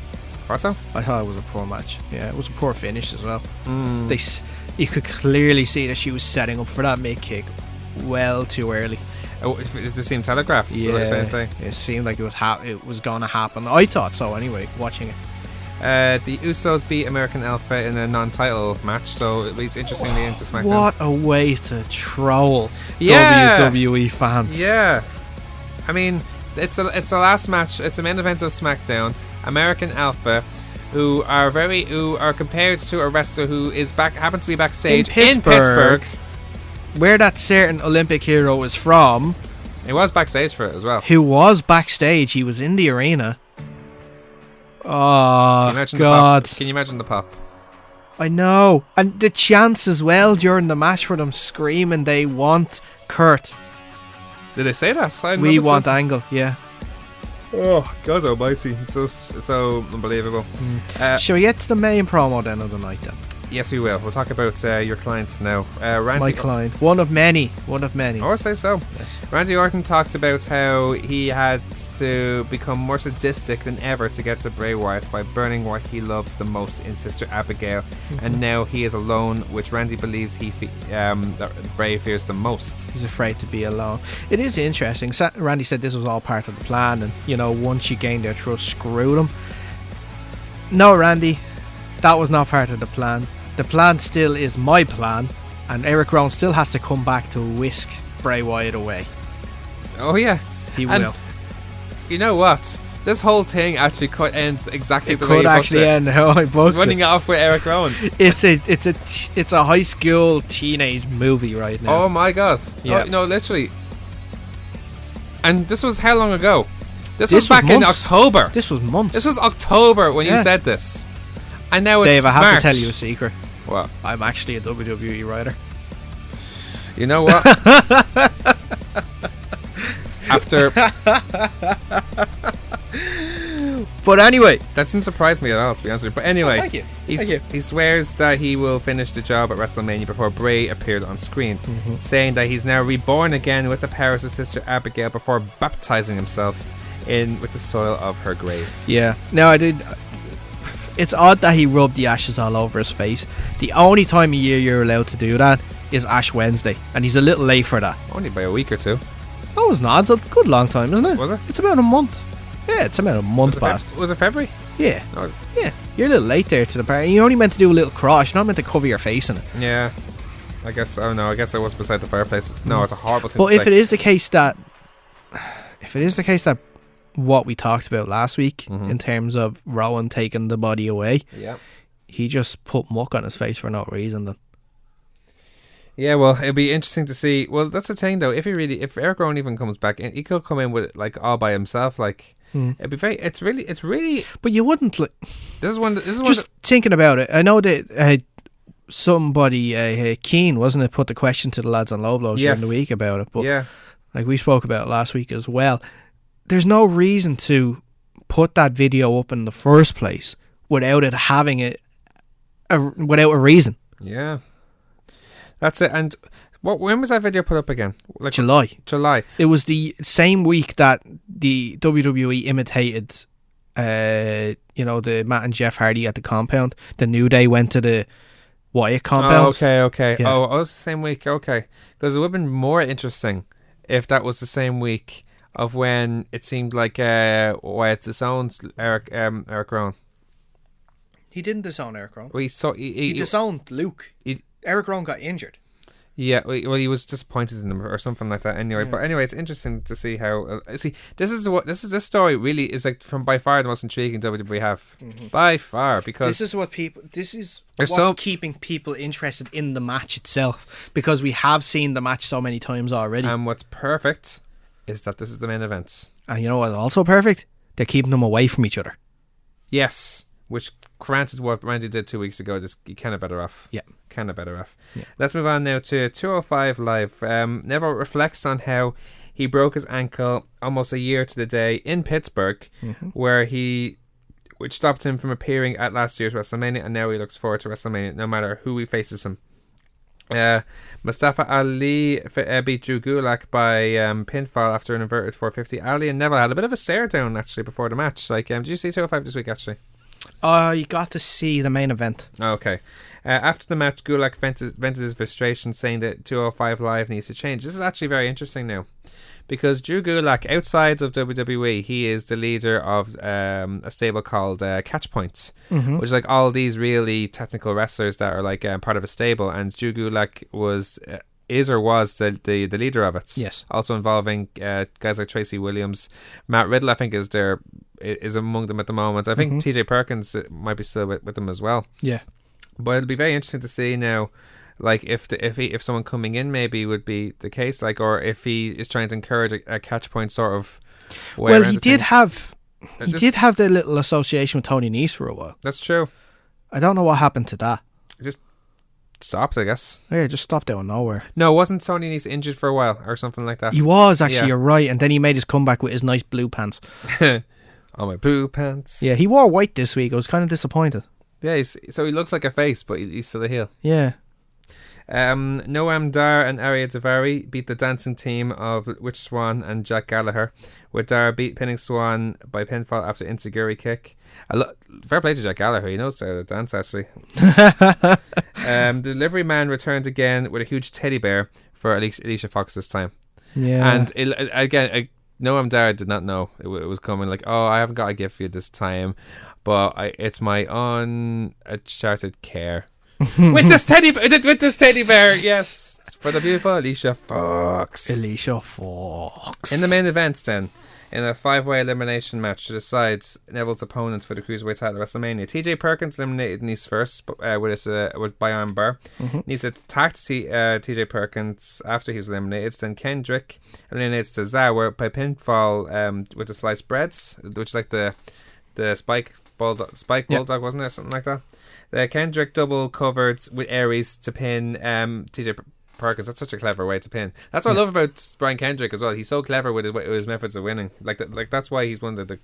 Thought so? I thought it was a poor match. Yeah, it was a poor finish as well. You could clearly see that she was setting up for that mick kick well too early. Oh, it seemed telegraphed. Yeah, it seemed like it was going to happen. I thought so anyway, watching it. The Usos beat American Alpha in a non-title match, so it leads interestingly into SmackDown. What a way to troll WWE fans. Yeah, I mean, it's the last match. It's a main event of SmackDown. American Alpha, who are compared to a wrestler who happens to be backstage in Pittsburgh, where that certain Olympic hero is from. He was backstage for it as well. Who was backstage? He was in the arena. Oh, God. Can you imagine the pop? I know. And the chants as well during the match for them screaming they want Kurt. Did they say that? We want Angle, yeah. Oh, God almighty. So unbelievable. Shall we get to the main promo then of the night then? Yes, we will. We'll talk about your clients now. My client. One of many. Oh, I say so. Yes. Randy Orton talked about how he had to become more sadistic than ever to get to Bray Wyatt by burning what he loves the most in Sister Abigail. And now he is alone, which Randy believes that Bray fears the most. He's afraid to be alone. It is interesting. Randy said this was all part of the plan, and once you gain their trust, screw them. No, Randy, that was not part of the plan. The plan still is my plan, and Eric Rowan still has to come back to whisk Bray Wyatt away. Oh yeah, he will. You know what? This whole thing actually could end exactly the way you booked it. It could actually end how I booked it. Running off with Eric Rowan. It's a high school teenage movie right now. Oh my God! Yeah, literally. And this was how long ago? This was back in October. This was months. This was October when you said this. And now it's Dave, I have March. to tell you a secret. What? I'm actually a WWE writer. You know what? After... But anyway, that didn't surprise me at all, to be honest with you. But anyway, thank you. He swears that he will finish the job at WrestleMania before Bray appeared on screen, saying that he's now reborn again with the powers of Sister Abigail before baptizing himself with the soil of her grave. Yeah. Now, it's odd that he rubbed the ashes all over his face. The only time a year you're allowed to do that is Ash Wednesday, and he's a little late for that. Only by a week or two. Oh, it's not. It's a good long time, isn't it? Was it? It's about a month. Yeah, it's about a month past. Was it February? Yeah. Oh. Yeah. You're a little late there to the party. You're only meant to do a little cross. You're not meant to cover your face in it. Yeah. I guess I was beside the fireplace. It's a horrible thing to say. But if it is the case that what we talked about last week in terms of Rowan taking the body away, he just put muck on his face for no reason then. Yeah, well, it'll be interesting to see. Well, that's the thing, though. If Eric Rowan even comes back, he could come in with like all by himself. Like, it'd be very. It's really. But you wouldn't. This is one. Just thinking about it, I know that somebody, Keane, wasn't it, put the question to the lads on Low Blows during the week about it. But yeah, like we spoke about it last week as well. There's no reason to put that video up in the first place without it having without a reason. Yeah. That's it. And when was that video put up again? Like July. It was the same week that the WWE imitated, the Matt and Jeff Hardy at the compound. The New Day went to the Wyatt compound. Oh, okay. Yeah. Oh, it was the same week. Okay. Because it would have been more interesting if that was the same week of when it seemed like Wyatt disowned Eric Rowan. He didn't disown Eric Rowan. Well, he disowned Luke. Eric Rowan got injured. Yeah, well, he was disappointed in them or something like that. Anyway, But anyway, it's interesting to see how. This story really is like from by far the most intriguing WWE have by far, because this is what's keeping people interested in the match itself, because we have seen the match so many times already. And what's perfect is that this is the main event. And you know what's also perfect? They're keeping them away from each other. Yes, which granted what Randy did 2 weeks ago, you're kind of better off. Yeah. Kind of better off. Yeah. Let's move on now to 205 Live. Neville reflects on how he broke his ankle almost a year to the day in Pittsburgh, which stopped him from appearing at last year's WrestleMania, and now he looks forward to WrestleMania no matter who he faces him. Mustafa Ali beat Drew Gulak by pinfall after an inverted 450. Ali and Neville had a bit of a stare down actually before the match. Like, did you see 205 this week actually? You got to see the main event. Okay. After the match, Gulak vented his frustration, saying that 205 Live needs to change. This is actually very interesting now, because Drew Gulak, outside of WWE, he is the leader of a stable called Catch Points, which is like all these really technical wrestlers that are like part of a stable, and Drew Gulak was the leader of it. Yes. Also involving guys like Tracy Williams, Matt Riddle, I think is among them at the moment. I think TJ Perkins might be still with them as well. Yeah. But it'll be very interesting to see now, like if someone coming in maybe would be the case, like, or if he is trying to encourage a Catch Point sort of way. Well, he did have the little association with Tony Nese for a while. That's true. I don't know what happened to that. It just stopped, I guess. Yeah, just stopped out of nowhere. No, wasn't Tony Nese injured for a while or something like that? He was actually. You're right, and then he made his comeback with his nice blue pants. Oh, my blue pants. Yeah, he wore white this week. I was kind of disappointed. Yeah, so he looks like a face, but he's still a heel. Yeah. Noam Dar and Arya Daivari beat the dancing team of Witch Swan and Jack Gallagher, with Dar pinning Swan by pinfall after Insiguri kick. Fair play to Jack Gallagher, he knows how to dance actually. The delivery man returned again with a huge teddy bear for Alicia Fox this time. Yeah. And Noam Dar did not know it was coming. Like, oh, I haven't got a gift for you this time, but it's my uncharted care. with this teddy bear, yes, for the beautiful Alicia Fox. In the main event, then, in a 5-way elimination match to decide Neville's opponent for the Cruiserweight title at WrestleMania, TJ Perkins eliminated Nese first with by arm bar. Nese attacked TJ Perkins after he was eliminated. Then Kendrick eliminates Tozawa by pinfall with the sliced breads, which is like the Spike Bulldog, wasn't it? Something like that. The Kendrick double covered with Aries to pin TJ Perkins. That's such a clever way to pin. That's what I love about Brian Kendrick as well. He's so clever with his methods of winning. Like that's why he's one of the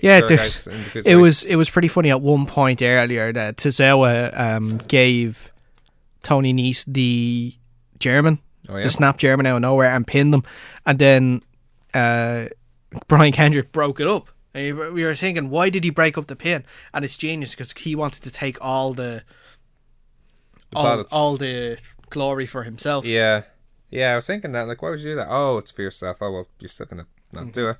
guys in the it was pretty funny at one point earlier that Tozawa gave Tony Nese the German, the snap German out of nowhere, and pinned them, and then Brian Kendrick broke it up. We were thinking, why did he break up the pin? And it's genius because he wanted to take all the glory for himself. Yeah, I was thinking that. Like, why would you do that? Oh, it's for yourself. Oh well, you're still gonna not do it.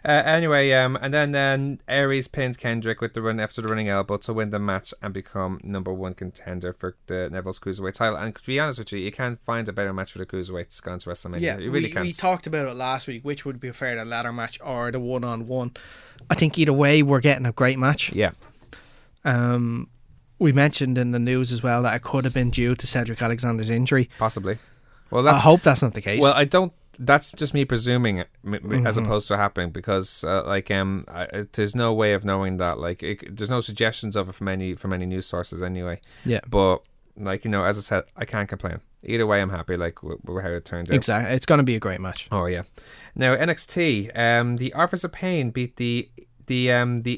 Anyway, and then Aries pinned Kendrick with the run after the running elbow to win the match and become number 1 contender for the Neville's Cruiserweight title. And to be honest with you can't find a better match for the Cruiserweights going to WrestleMania. Yeah, you really can't. We talked about it last week, which would be fair, the ladder match or the one-on-one. I think either way, we're getting a great match. Yeah. We mentioned in the news as well that it could have been due to Cedric Alexander's injury. Possibly. Well, I hope that's not the case. Well, I don't. That's just me presuming it, as opposed to happening, because there's no way of knowing that. Like, there's no suggestions of it from any news sources anyway. Yeah. But like, as I said, I can't complain. Either way, I'm happy. Like with how it turned out. Exactly, it's going to be a great match. Oh yeah. Now NXT, the Authors of Pain beat the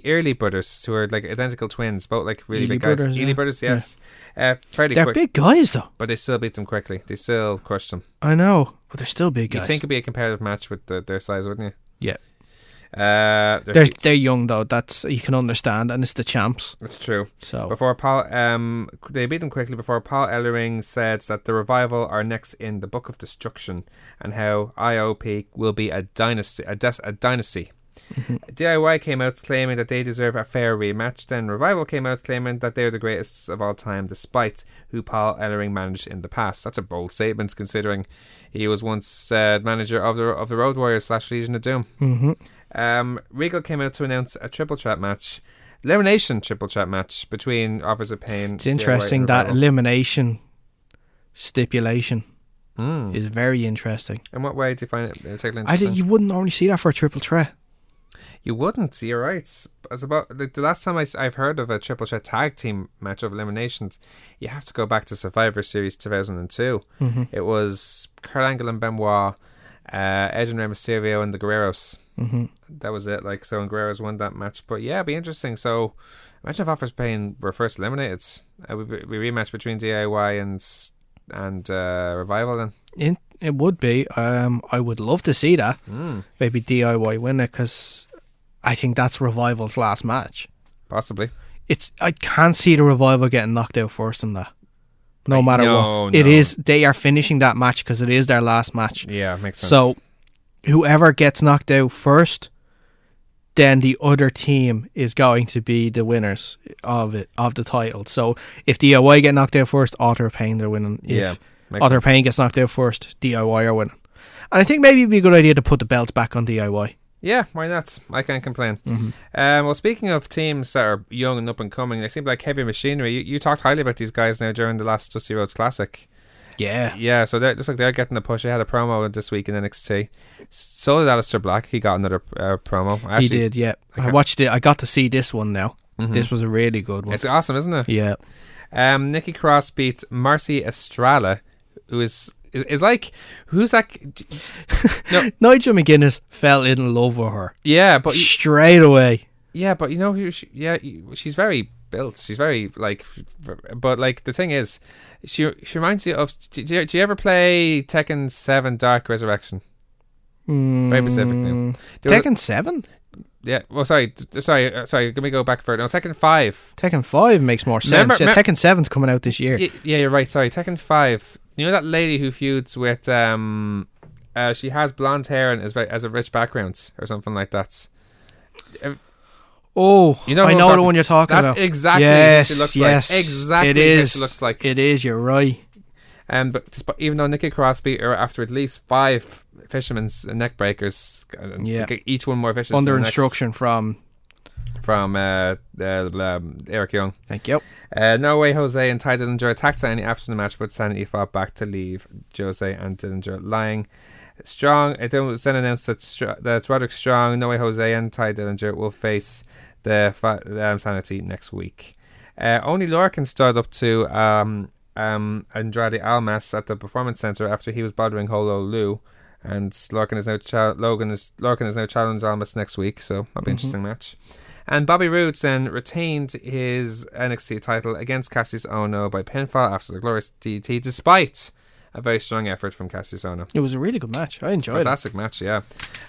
Early Brothers, who are like identical twins, both like really Ely big guys. Brothers, Ely Brothers, yes. Fairly They're quick, big guys though. but they still beat them quickly. They still crushed them. I know, but they're still big guys. You'd think it'd be a competitive match with their size, wouldn't you? Yeah. They're young though. That's, you can understand, and it's the champs. That's true. So before Paul, they beat them quickly before Paul Ellering said that the Revival are next in the Book of Destruction, and how IOP will be a dynasty. DIY came out claiming that they deserve a fair rematch. Then Revival came out claiming that they're the greatest of all time, despite who Paul Ellering managed in the past. That's a bold statement, considering he was once manager of the Road Warriors / Legion of Doom. Regal came out to announce a triple threat match, elimination triple threat match between Authors of Pain. It's interesting that elimination stipulation is very interesting. In what way do you find it particularly interesting? You wouldn't normally see that for a triple threat. You wouldn't. You're right. As about the last time I've heard of a triple threat tag team match of eliminations, you have to go back to Survivor Series 2002. It was Kurt Angle and Benoit, Edge and Rey Mysterio and the Guerreros. That was it. Like, so, and Guerreros won that match. But yeah, it'd be interesting. So imagine if Authors of Pain were first eliminated. We rematch between DIY and Revival then. It would be. I would love to see that. Maybe DIY win it, because I think that's Revival's last match. Possibly. I can't see the Revival getting knocked out first in that. No matter what. No. It is. They are finishing that match because it is their last match. Yeah, makes sense. So whoever gets knocked out first, then the other team is going to be the winners of the title. So if DIY get knocked out first, Author of Pain, they're winning. If Author of Pain gets knocked out first, DIY are winning. And I think maybe it'd be a good idea to put the belts back on DIY. Yeah, why not? I can't complain. Well, speaking of teams that are young and up and coming, they seem like Heavy Machinery. You talked highly about these guys now during the last Dusty Rhodes Classic. Yeah. So they're getting a push. They had a promo this week in NXT. So did Aleister Black. He got another promo. He did. Yeah, I watched it. I got to see this one now. This was a really good one. It's awesome, isn't it? Yeah. Nikki Cross beats Marcy Estrella, who is like, who's that? No. Nigel McGuinness fell in love with her. Yeah, but straight away. Yeah, but you know who? She's very built. She's very like, but like the thing is, she reminds you of. Do you ever play Tekken 7 Dark Resurrection? Very specific now. Tekken 7. Yeah. Well, sorry. Let me go back further. No, Tekken 5. Tekken 5 makes more sense. Tekken 7's coming out this year. Yeah, you're right. Sorry, Tekken 5. You know that lady who feuds with she has blonde hair and has a rich background or something like that. Oh, you know, I know the one you're talking about. Exactly what she looks like. Exactly it is. What she looks like. It is. You're right. But even though Nikki Cross beat her after at least 5 fisherman's neck breakers, each one more vicious under instruction from Eric Young. Thank you. No Way Jose and Ty Dillinger attacked Sanity after the match, but Sanity fought back to leave Jose and Dillinger lying. Strong. It was then announced that Roderick Strong, No Way Jose, and Ty Dillinger will face the Sanity next week. Only Lorcan stood up to Andrade Almas at the Performance Center after he was bothering Holo Lou, and Lorcan is now challenged Almas next week, so that'll be an interesting match. And Bobby Roode then retained his NXT title against Cassius Ohno by pinfall after the Glorious DDT, despite a very strong effort from Cassius Ohno. It was a really good match. I enjoyed it. Fantastic match, yeah.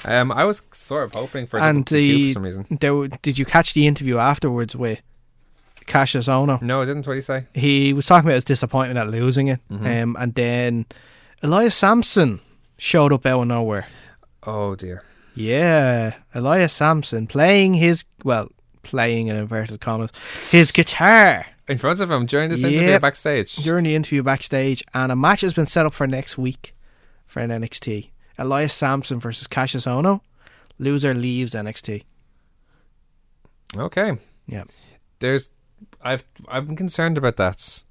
I was sort of hoping for it to for some reason. Did you catch the interview afterwards with Cassius Ohno? No, I didn't. What did he say? He was talking about his disappointment at losing it. And then Elias Sampson showed up out of nowhere. Oh dear. Yeah, Elias Sampson playing in inverted commas his guitar in front of him during this interview backstage. During the interview backstage, and a match has been set up for next week for an NXT. Elias Sampson versus Cassius Ohno. Loser leaves NXT. Okay. Yeah. I'm concerned about that,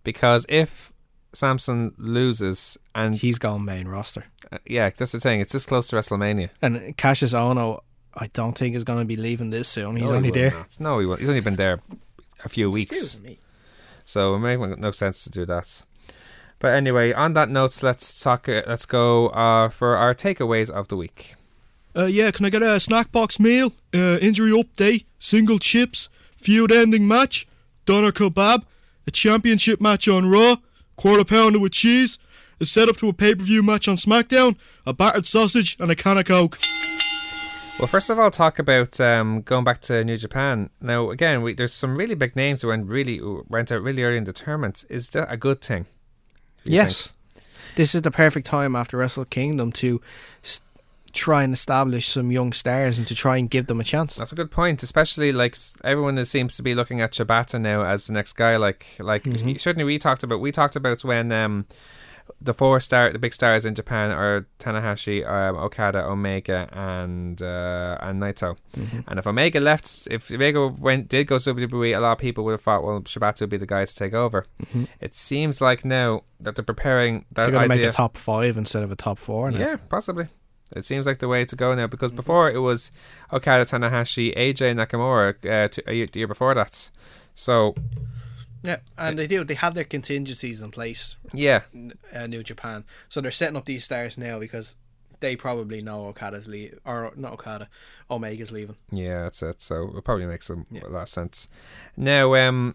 because if Samson loses, and He's gone main roster. yeah, that's the thing. It's this close to WrestleMania. And Cassius Ohno, I don't think is going to be leaving this soon. He's No, he only will there. not. No, he won't. He's only been there a few weeks. Excuse me. So it makes no sense to do that. But anyway, on that note, let's talk. Let's go for our takeaways of the week. Yeah, can I get a snack box meal? Injury update, single chips, feud ending match, doner kebab, a championship match on Raw, quarter pounder with cheese, a setup to a pay-per-view match on Smackdown, a battered sausage, and a can of Coke. Well, first of all, talk about going back to New Japan. Now, again, there's some really big names who went out really early in the tournament. Is that a good thing? Yes. This is the perfect time after Wrestle Kingdom to try and establish some young stars and to try and give them a chance. That's a good point, especially like everyone seems to be looking at Shibata now as the next guy. Certainly we talked about when the big stars in Japan are Tanahashi, Okada, Omega, and Naito. And if Omega did go to WWE, a lot of people would have thought, well, Shibata would be the guy to take over. It seems like now that they're preparing that They're going to idea. make a top 5 instead of a top 4 now. Yeah, possibly. It seems like the way to go now, because before it was Okada, Tanahashi, AJ, Nakamura the year before that. So Yeah, and they have their contingencies in place. yeah, New Japan, so they're setting up these stars now because they probably know Omega's leaving. yeah, that's it. So it probably makes a lot of sense. Now,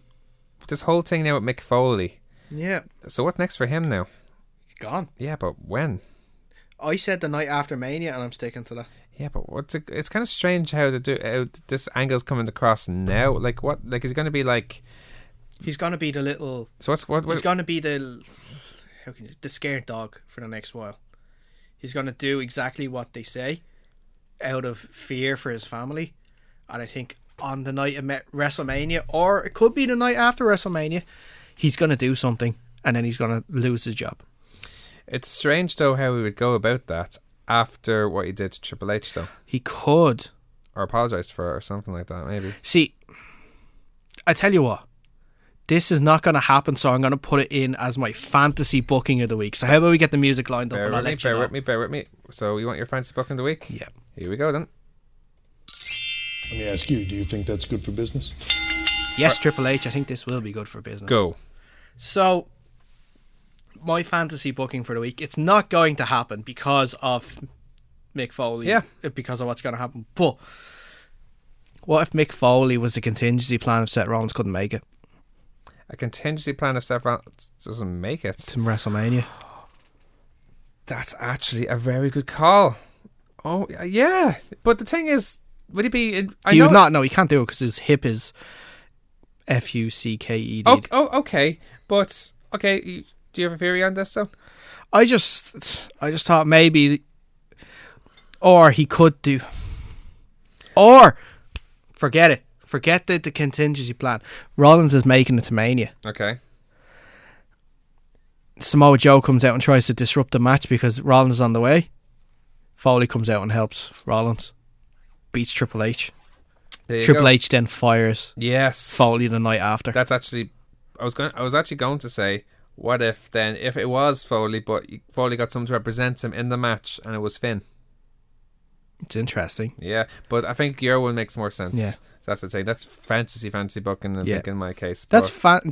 this whole thing now with Mick Foley. Yeah, So what next for him now? gone. Yeah, but when? I said the night after Mania, and I'm sticking to that. Yeah, but it's kind of strange how this angle's coming across now. Like what? Like is it going to be like? He's going to be the little. So what? He's going to be the scared dog for the next while. He's going to do exactly what they say, out of fear for his family, and I think on the night of WrestleMania, or it could be the night after WrestleMania, he's going to do something, and then he's going to lose his job. It's strange though how he would go about that after what he did to Triple H though, He could. or apologise for it or something like that maybe. See, I tell you what, this is not going to happen, so I'm going to put it in as my fantasy booking of the week. So how about we get the music lined up and I'll let you know. Bear with me. So you want your fantasy book in the week? Yeah. Here we go then. Let me ask you, do you think that's good for business? Yes, Triple H, I think this will be good for business. Go. So, my fantasy booking for the week, it's not going to happen because of Mick Foley. Yeah. Because of what's going to happen. But what if Mick Foley was a contingency plan if Seth Rollins couldn't make it A contingency plan if Seth Rollins doesn't make it. to WrestleMania? That's actually a very good call. Oh yeah, but the thing is, would he be? No, he can't do it because his hip is FUCKED. Okay, but okay. Do you have a theory on this though? I just thought maybe, or he could do, or forget it. Forget the contingency plan. Rollins is making it to Mania. Okay. Samoa Joe comes out and tries to disrupt the match because Rollins is on the way. Foley comes out and helps Rollins. Beats Triple H. Triple H then fires Yes. Foley the night after. That's actually. I was actually going to say, what if then if it was Foley, but Foley got someone to represent him in the match, and it was Finn. It's interesting. Yeah, but I think your one makes more sense. Yeah. That's the thing. That's fantasy booking. I think in my case. That's but,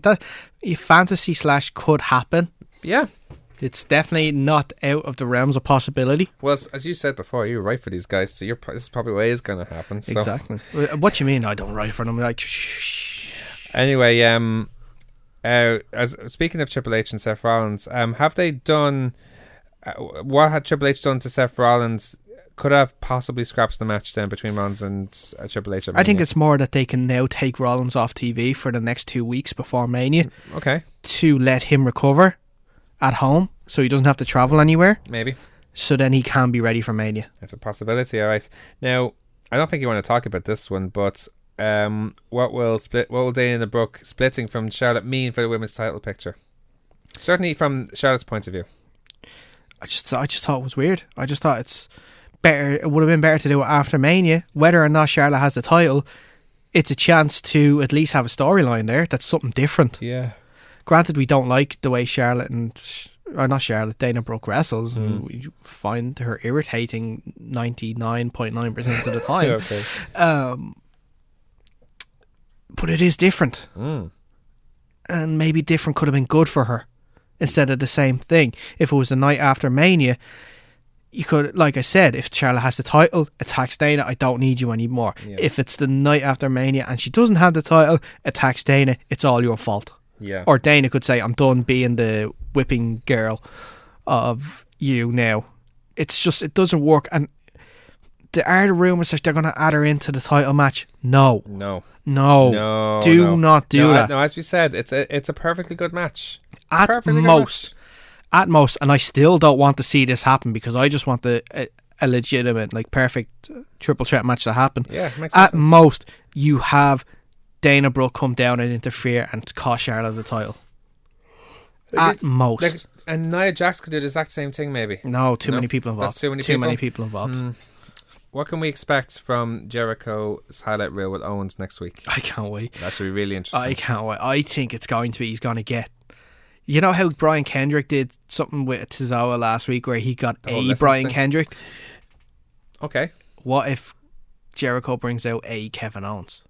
fantasy / could happen. yeah. It's definitely not out of the realms of possibility. Well, as you said before, you write for these guys, so this is probably what is going to happen. So. Exactly. What do you mean I don't write for them? Like, shh. Anyway, as speaking of Triple H and Seth Rollins, have they done what had Triple H done to Seth Rollins? Could have possibly scrapped the match then between Rollins and Triple H. I think it's more that they can now take Rollins off TV for the next 2 weeks before Mania. Okay. To let him recover at home, so he doesn't have to travel anywhere. Maybe. So then he can be ready for Mania. That's a possibility. All right. Now, I don't think you want to talk about this one, but what will Dana Brooke splitting from Charlotte mean for the women's title picture? Certainly from Charlotte's point of view. I just thought it was weird. I just thought it's better. It would have been better to do it after Mania, whether or not Charlotte has the title. It's a chance to at least have a storyline there. That's something different. Yeah. Granted, we don't like the way Dana Brooke wrestles, and we find her irritating 99.9% of the time. Okay. But it is different. And maybe different could have been good for her instead of the same thing. If it was the night after Mania, you could, like I said, if Charlotte has the title, attacks Dana, I don't need you anymore. Yeah. If it's the night after Mania and she doesn't have the title, attacks Dana, it's all your fault. Yeah. Or Dana could say, I'm done being the whipping girl of you now. It's just, it doesn't work. And there are the rumours that they're going to add her into the title match. No. Do not do that. No, as we said, it's a perfectly good match. At most, and I still don't want to see this happen because I just want a legitimate, like, perfect triple threat match to happen. Yeah, makes at sense. most, you have Dana Brooke come down and interfere and cost Charlotte the title. At most. And Nia Jax could do the exact same thing, maybe. No, too many people involved. That's too many people involved. What can we expect from Jericho's highlight reel with Owens next week? I can't wait. That should be really interesting. I can't wait. I think it's going to be, he's going to get, you know how Brian Kendrick did something with Tozawa last week where he got Brian Kendrick? Okay. What if Jericho brings out a Kevin Owens?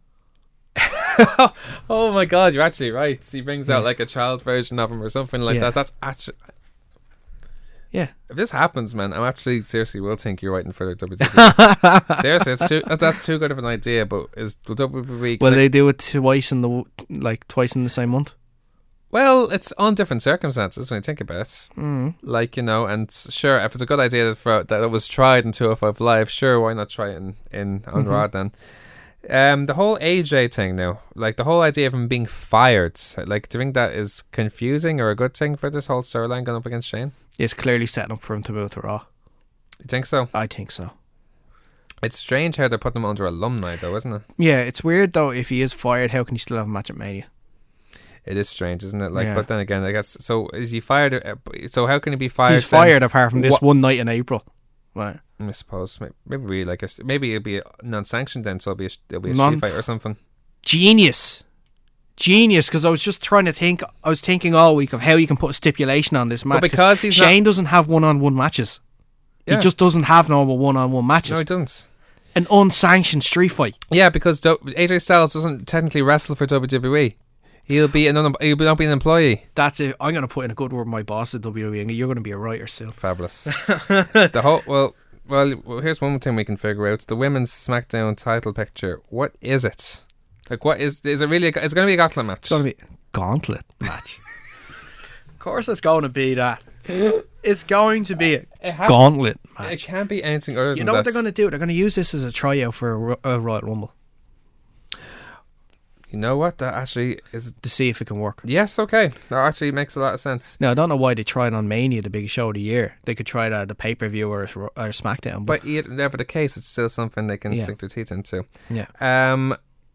Oh my God, you're actually right. He brings out like a child version of him or something like that. That's actually... Yeah. If this happens, man, I'm actually seriously will think you're writing for the WWE. Seriously, that's too good of an idea. But is the WWE? Will they do it twice in the same month? Well, it's on different circumstances when you think about it. Like, you know, and sure, if it's a good idea that it was tried in 205 Live, sure, why not try it on Raw then? The whole AJ thing now, like the whole idea of him being fired, like, do you think that is confusing or a good thing for this whole storyline going up against Shane? It's clearly setting up for him to move to Raw. You think so? I think so. It's strange how they're putting him under alumni though, isn't it? Yeah, it's weird though. If he is fired, how can he still have a match at Mania? It is strange, isn't it? Like, but then again, I guess, so is he fired? So how can he be fired? He's fired apart from this one night in April. Right. I suppose maybe it'll be non-sanctioned then, so it'll be a street fight or something. Genius, because I was just trying to think. I was thinking all week of how you can put a stipulation on this match. But because Shane doesn't have one-on-one matches. Yeah. He just doesn't have normal one-on-one matches. No, he doesn't. An unsanctioned street fight. Yeah, because AJ Styles doesn't technically wrestle for WWE. He'll not be an employee. That's it. I'm going to put in a good word with my boss at WWE, and you're going to be a writer soon. Fabulous. Well, here's one thing we can figure out: the women's SmackDown title picture. What is it? Like, what is it? Really? It's going to be a gauntlet match. It's going to be a gauntlet match. Of course, it's going to be that. It's going to be a gauntlet match. It can't be anything other than that. You know what they're going to do? They're going to use this as a tryout for a Royal Rumble. You know what? That actually is... To see if it can work. Yes, okay. That actually makes a lot of sense. Now, I don't know why they tried on Mania, the biggest show of the year. They could try it at the pay-per-view or SmackDown. But never the case, it's still something they can sink their teeth into. Yeah.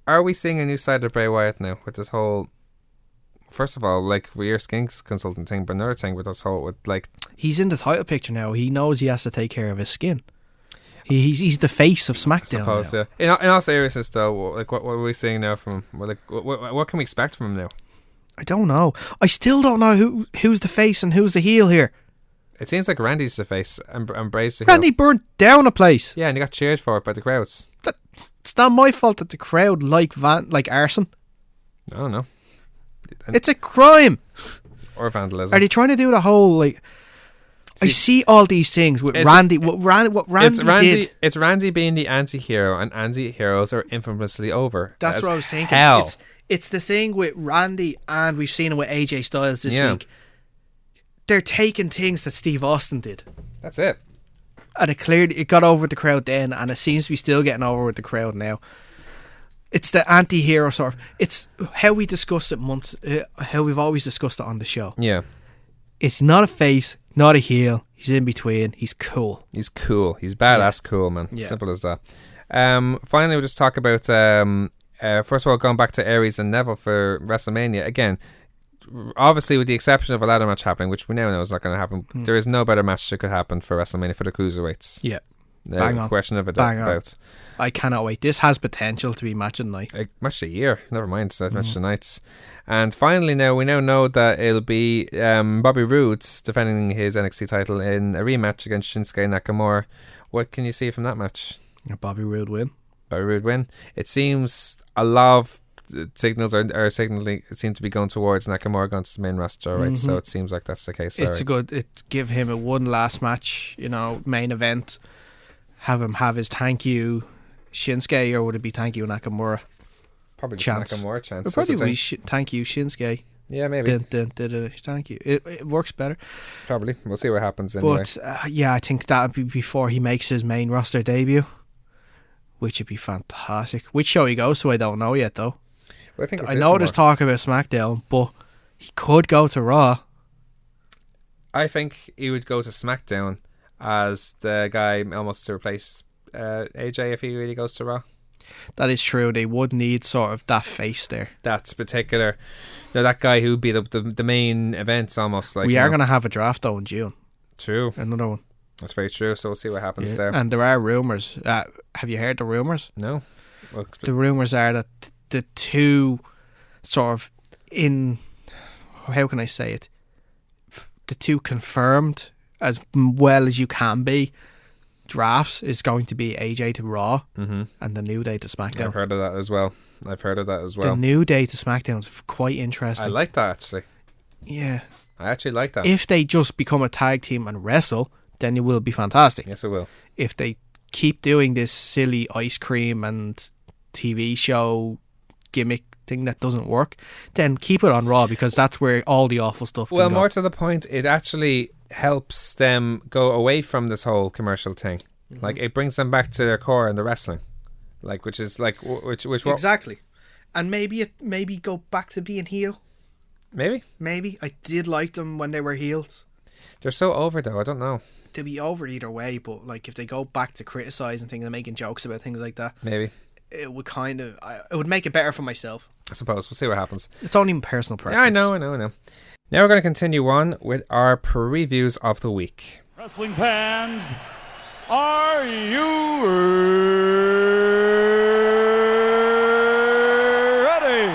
Are we seeing a new side of Bray Wyatt now with this whole... First of all, like, your Skinks consultant thing, but another thing with this whole... with like, he's in the title picture now. He knows he has to take care of his skin. He's the face of SmackDown. I suppose, now. Yeah. In all seriousness, though, like, what are we seeing now from him? Like, what can we expect from him now? I don't know. I still don't know who's the face and who's the heel here. It seems like Randy's the face and Bray's the heel. Randy burnt down a place. Yeah, and he got cheered for it by the crowds. It's not my fault that the crowd like arson. I don't know. It's a crime. Or vandalism. Are they trying to do the whole, like... I see all these things with Randy. What Randy did. It's Randy being the anti-hero, and anti-heroes are infamously over. That's what I was thinking. Hell. It's the thing with Randy, and we've seen it with AJ Styles this week. They're taking things that Steve Austin did. That's it. And it got over with the crowd then, and it seems to be still getting over with the crowd now. It's the anti-hero sort of. It's how we discussed it how we've always discussed it on the show. Yeah. It's not a face, not a heel. He's in between. He's cool. He's cool. He's badass cool, man. Yeah. Simple as that. Finally, we'll just talk about, first of all, going back to Aries and Neville for WrestleMania. Again, obviously with the exception of a ladder match happening, which we now know is not going to happen, there is no better match that could happen for WrestleMania for the cruiserweights. Yeah. Bang on. Question of a Bang on. doubt. I cannot wait. This has potential to be match of the night. Match of the year. Never mind. Match of the nights. And finally, we now know that it'll be Bobby Roode defending his NXT title in a rematch against Shinsuke Nakamura. What can you see from that match? Bobby Roode win. Bobby Roode win. It seems a lot of signals are signaling. It seems to be going towards Nakamura going to the main roster, right? So it seems like that's the case. It's give him a one last match, main event. Have him have his thank you Shinsuke, or would it be thank you Nakamura? Probably just Chance. Nakamura chance. It'll probably be thank you Shinsuke. Yeah, maybe. Thank you. It works better. Probably. We'll see what happens anyway. But I think that would be before he makes his main roster debut, which would be fantastic. Which show he goes to, I don't know yet, though. Well, I know there's talk about SmackDown, but he could go to Raw. I think he would go to SmackDown as the guy almost to replace AJ if he really goes to Raw. That is true. They would need sort of that face there. That's particular. That guy who'd be the main events almost. Like we are going to have a draft though in June. True. Another one. That's very true. So we'll see what happens there. And there are rumours. Have you heard the rumours? No. Well, the rumours are that the two sort of how can I say it? The two confirmed as well as you can be drafts is going to be AJ to Raw and the New Day to SmackDown. I've heard of that as well. The New Day to SmackDown is quite interesting. I like that actually. Yeah. I actually like that. If they just become a tag team and wrestle, then it will be fantastic. Yes, it will. If they keep doing this silly ice cream and TV show gimmick thing that doesn't work, then keep it on Raw because that's where all the awful stuff can go. More to the point, it actually helps them go away from this whole commercial thing. Like it brings them back to their core in the wrestling, like which exactly. And maybe go back to being heel. Maybe I did like them when they were heels. They're so over though. I don't know. They'd be over either way, but like if they go back to criticising things and making jokes about things like that, maybe it would it would make it better for myself. I suppose we'll see what happens. It's only personal preference. Yeah, I know. Now we're going to continue on with our previews of the week. Wrestling fans, are you ready?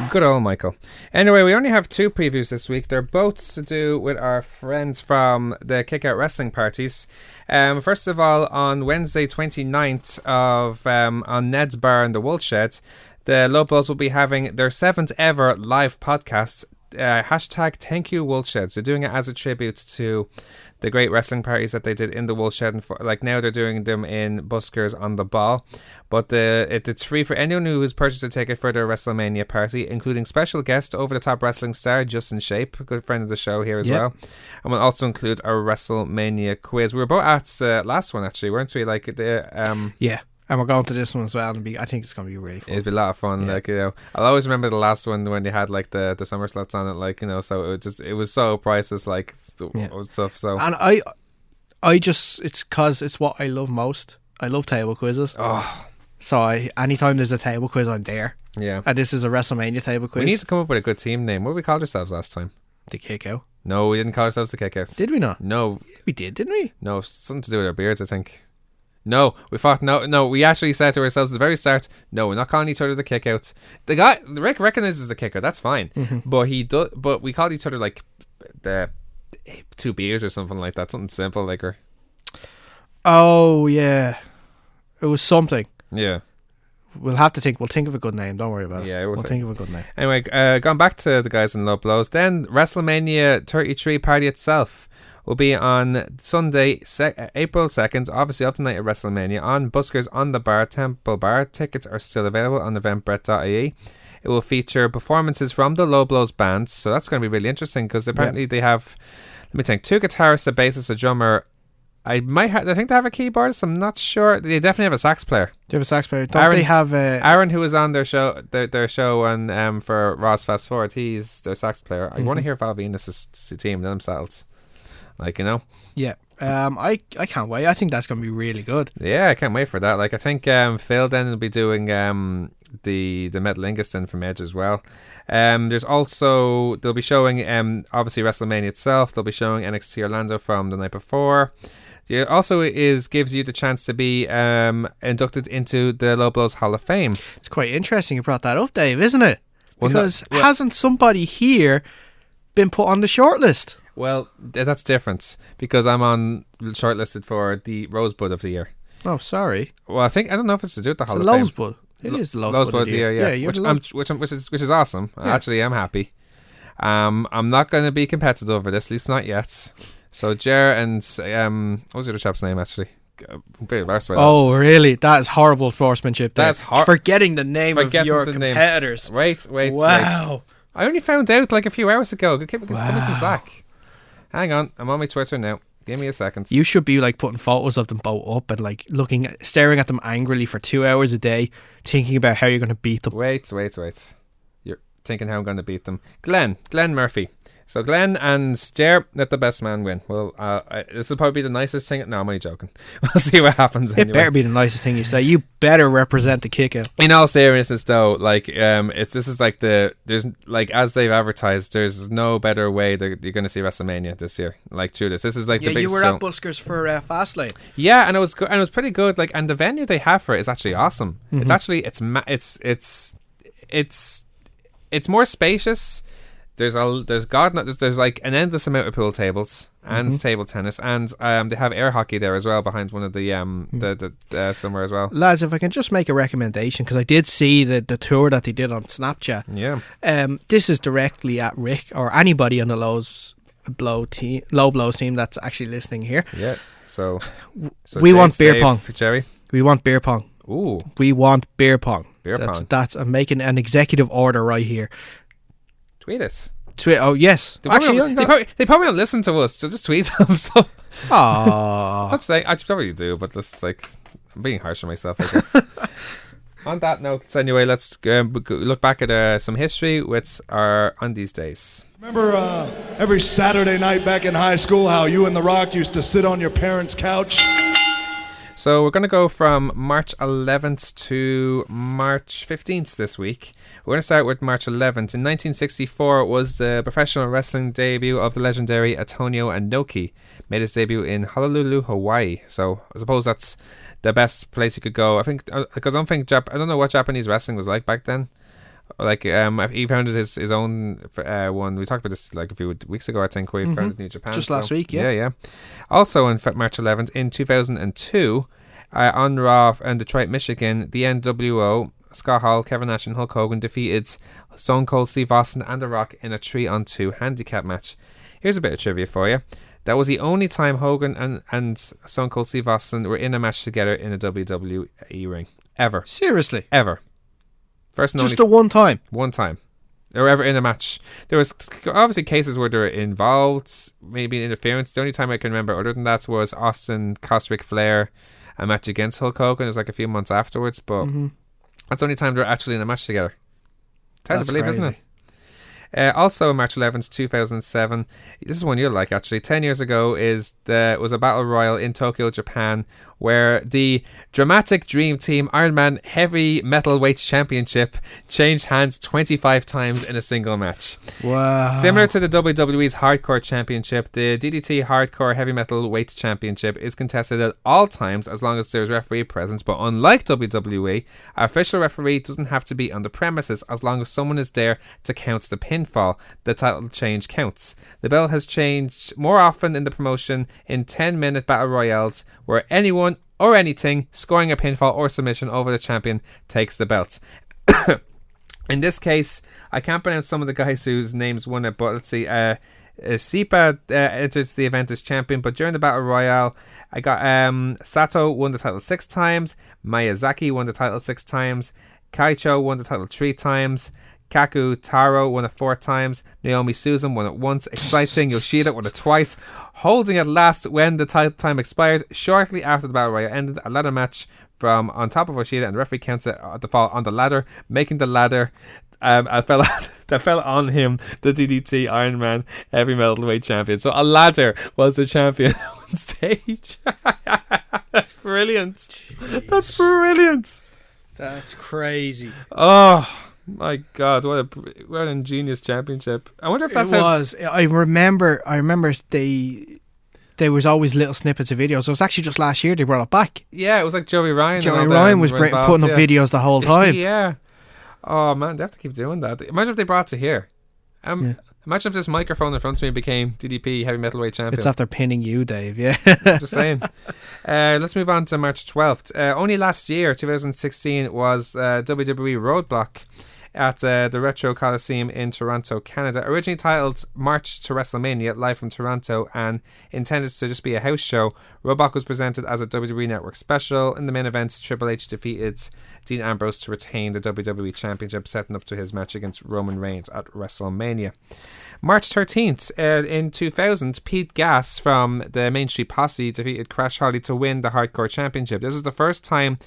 Good old Michael. Anyway, we only have two previews this week. They're both to do with our friends from the Kickout Wrestling parties. First of all, on Wednesday 29th on Ned's Bar in the Woodshed, the Low Blows will be having their 7th ever live podcast. Hashtag Thank You Woodshed. So doing it as a tribute to the great wrestling parties that they did in the Woodshed, and now they're doing them in Buskers on the Ball. But it's free for anyone who has purchased a ticket for their WrestleMania party, including special guest over the top wrestling star Justin Shape, a good friend of the show here as well. And we'll also include our WrestleMania quiz. We were both at the last one actually, weren't we? Like yeah. And we're going to this one as well, and I think it's going to be really fun. It'll be a lot of fun. Yeah. I'll always remember the last one when they had like the summer slots on it, so it was so priceless, like stuff. So and I just it's because it's what I love most. I love table quizzes. Oh, so anytime there's a table quiz, I'm there. Yeah, and this is a WrestleMania table quiz. We need to come up with a good team name. What did we call ourselves last time? The Kick-Out. No, we didn't call ourselves the Kick-Outs. Did we not? No, yeah, we did, didn't we? No, something to do with our beards, I think. No, we thought no. We actually said to ourselves at the very start, no, we're not calling each other the Kickouts. The guy Rick recognizes the Kickout, that's fine. But but we called each other like the two beers or something like that, something simple like her. Oh yeah, it was something. Yeah, we'll think of a good name. Don't worry about it. Yeah, we'll think of a good name. Anyway, gone back to the guys in Low Blows. Then WrestleMania 33 party itself will be on Sunday, April 2nd, obviously up the night of WrestleMania, on Buskers on the Bar, Temple Bar. Tickets are still available on eventbrite.ie. It will feature performances from the Low Blows bands, so that's going to be really interesting because apparently they have, let me think, 2 guitarists, a bassist, a drummer. I think they have a keyboardist. I'm not sure. They definitely have a sax player. They have a sax player. They have Aaron, who was on their show, their show on for Ross Fast Forward. He's their sax player. I want to hear Val Venus' team themselves. Yeah. I can't wait. I think that's going to be really good. Yeah, I can't wait for that. Like, I think Phil then will be doing the Metal Ingeston from Edge as well. There's also, they'll be showing obviously WrestleMania itself. They'll be showing NXT Orlando from the night before. It also gives you the chance to be inducted into the Low Blows Hall of Fame. It's quite interesting you brought that up, Dave, isn't it? Well, Because hasn't somebody here been put on the shortlist? Well, that's different because I'm on shortlisted for the Rosebud of the Year. Oh, sorry. Well, I don't know if it's to do with the Hall It's of a Fame. Rosebud. It is the Rosebud of the year. yeah. You're Which is awesome. Yeah. Actually, I'm happy. I'm not going to be competitive over this, at least not yet. So Jer and what was the other chap's name actually? I'm very embarrassed by that. Oh, really? That is horrible sportsmanship. That's forgetting the name of your competitors. Wait. Wow. I only found out like a few hours ago. Give me some slack. Hang on, I'm on my Twitter now. Give me a second. You should be like putting photos of them both up and like staring at them angrily for 2 hours a day, thinking about how you're going to beat them. Wait. You're thinking how I'm going to beat them. Glenn Murphy. So Glenn and Jer, let the best man win. Well, this will probably be the nicest thing. No, I'm only joking. We'll see what happens anyway. It better be the nicest thing you say. You better represent the kick out. In all seriousness, though, like this is like there's like as they've advertised, there's no better way that you're going to see WrestleMania this year. Like through this is like the big. You were at Buskers for Fastlane. Yeah, and it was good, and it was pretty good. Like, and the venue they have for it is actually awesome. Mm-hmm. It's actually it's more spacious. There's like an endless amount of pool tables and table tennis, and they have air hockey there as well behind one of the somewhere as well. Lads, if I can just make a recommendation, because I did see the tour that they did on Snapchat. Yeah. This is directly at Rick or anybody on the low blows team that's actually listening here. Yeah. So we want beer pong, Jerry. We want beer pong. Ooh. We want beer pong. Pong. I'm making an executive order right here. Tweet it. Oh yes. They probably don't listen to us, so just tweet them. So. Let's say I probably do, but just like I'm being harsh on myself, I guess. On that note, anyway, let's look back at some history with our Undies days. Remember every Saturday night back in high school how you and The Rock used to sit on your parents' couch? So we're going to go from March 11th to March 15th this week. We're going to start with March 11th. In 1964 was the professional wrestling debut of the legendary Antonio Inoki. Made his debut in Honolulu, Hawaii. So I suppose that's the best place you could go. I think because I don't know what Japanese wrestling was like back then. Like he founded his own one. We talked about this like a few weeks ago, I think, where he founded New Japan. Just last week, yeah. Yeah. Also on March 11th in 2002, on Raw in Detroit, Michigan, the NWO, Scott Hall, Kevin Nash and Hulk Hogan defeated Stone Cold Steve Austin and The Rock in a 3-on-2 handicap match. Here's a bit of trivia for you. That was the only time Hogan and Stone Cold Steve Austin were in a match together in a WWE ring. Ever. Seriously? Ever. First and Just only the one time? One time. They were ever in a match. There was obviously cases where they were involved, maybe interference. The only time I can remember other than that was Austin cost Ric Flair a match against Hulk Hogan. It was like a few months afterwards, but that's the only time they're actually in a match together. It's hard to believe, crazy. isn't it? Also, March 11th, 2007. This is one you'll like, actually. 10 years ago was a battle royal in Tokyo, Japan, where the dramatic Dream Team Iron Man Heavy Metal Weights Championship changed hands 25 times in a single match. Wow. Similar to the WWE's Hardcore Championship, the DDT Hardcore Heavy Metal Weights Championship is contested at all times as long as there's referee presence, but unlike WWE, our official referee doesn't have to be on the premises as long as someone is there to count the pinfall. The title change counts. The belt has changed more often in the promotion in 10-minute battle royales where anyone or anything scoring a pinfall or submission over the champion takes the belts. In this case, I can't pronounce some of the guys whose names won it, but let's see. Sipa enters the event as champion, but during the battle royale, I got Sato won the title 6 times, Miyazaki won the title 6 times, Kaicho won the title 3 times, Kaku Taro won it 4 times, Naomi Susan won it once, Exciting Yoshida won it twice, holding at last when the title time expires. Shortly after the battle royale ended, a ladder match from on top of Yoshida, and the referee counts it the fall on the ladder, making the ladder that fell on him the DDT Iron Man Heavy Metalweight Champion. So a ladder was the champion on stage. That's brilliant. Jeez. That's brilliant. That's crazy. Oh my God! What an ingenious championship. I wonder if that's I remember there was always little snippets of videos. It was actually just last year they brought it back. Yeah, it was like Joey Ryan. Joey Ryan was putting up videos the whole time. Yeah. Oh man, they have to keep doing that. Imagine if they brought it to here. Imagine if this microphone in front of me became DDP heavy metalweight champion. It's after pinning you, Dave. Yeah. Just saying. Let's move on to March 12th. Only last year, 2016, was WWE Roadblock at the Retro Coliseum in Toronto, Canada. Originally titled March to WrestleMania, live from Toronto, and intended to just be a house show, Roadblock was presented as a WWE Network special. In the main event, Triple H defeated Dean Ambrose to retain the WWE Championship, setting up to his match against Roman Reigns at WrestleMania. March 13th, in 2000, Pete Gas from the Main Street Posse defeated Crash Holly to win the Hardcore Championship. This is the first time,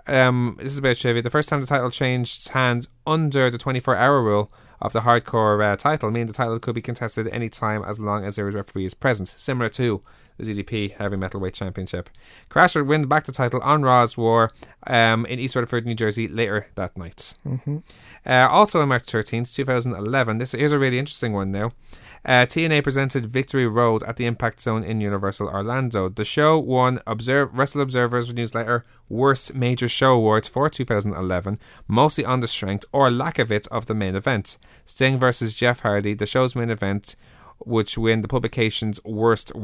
this is a bit of trivia, the first time the title changed hands under the 24-hour rule of the Hardcore title, meaning the title could be contested any time as long as there was referees present, similar to the DDP Heavy Metalweight Championship. Crash would win back the title on Raw's War in East Rutherford, New Jersey later that night. Also on March 13th, 2011, here's a really interesting one now. TNA presented Victory Road at the Impact Zone in Universal Orlando. The show won Wrestle Observer's newsletter Worst Major Show Awards for 2011, mostly on the strength or lack of it of the main event. Sting versus Jeff Hardy, the show's main event, which win the publication's Worst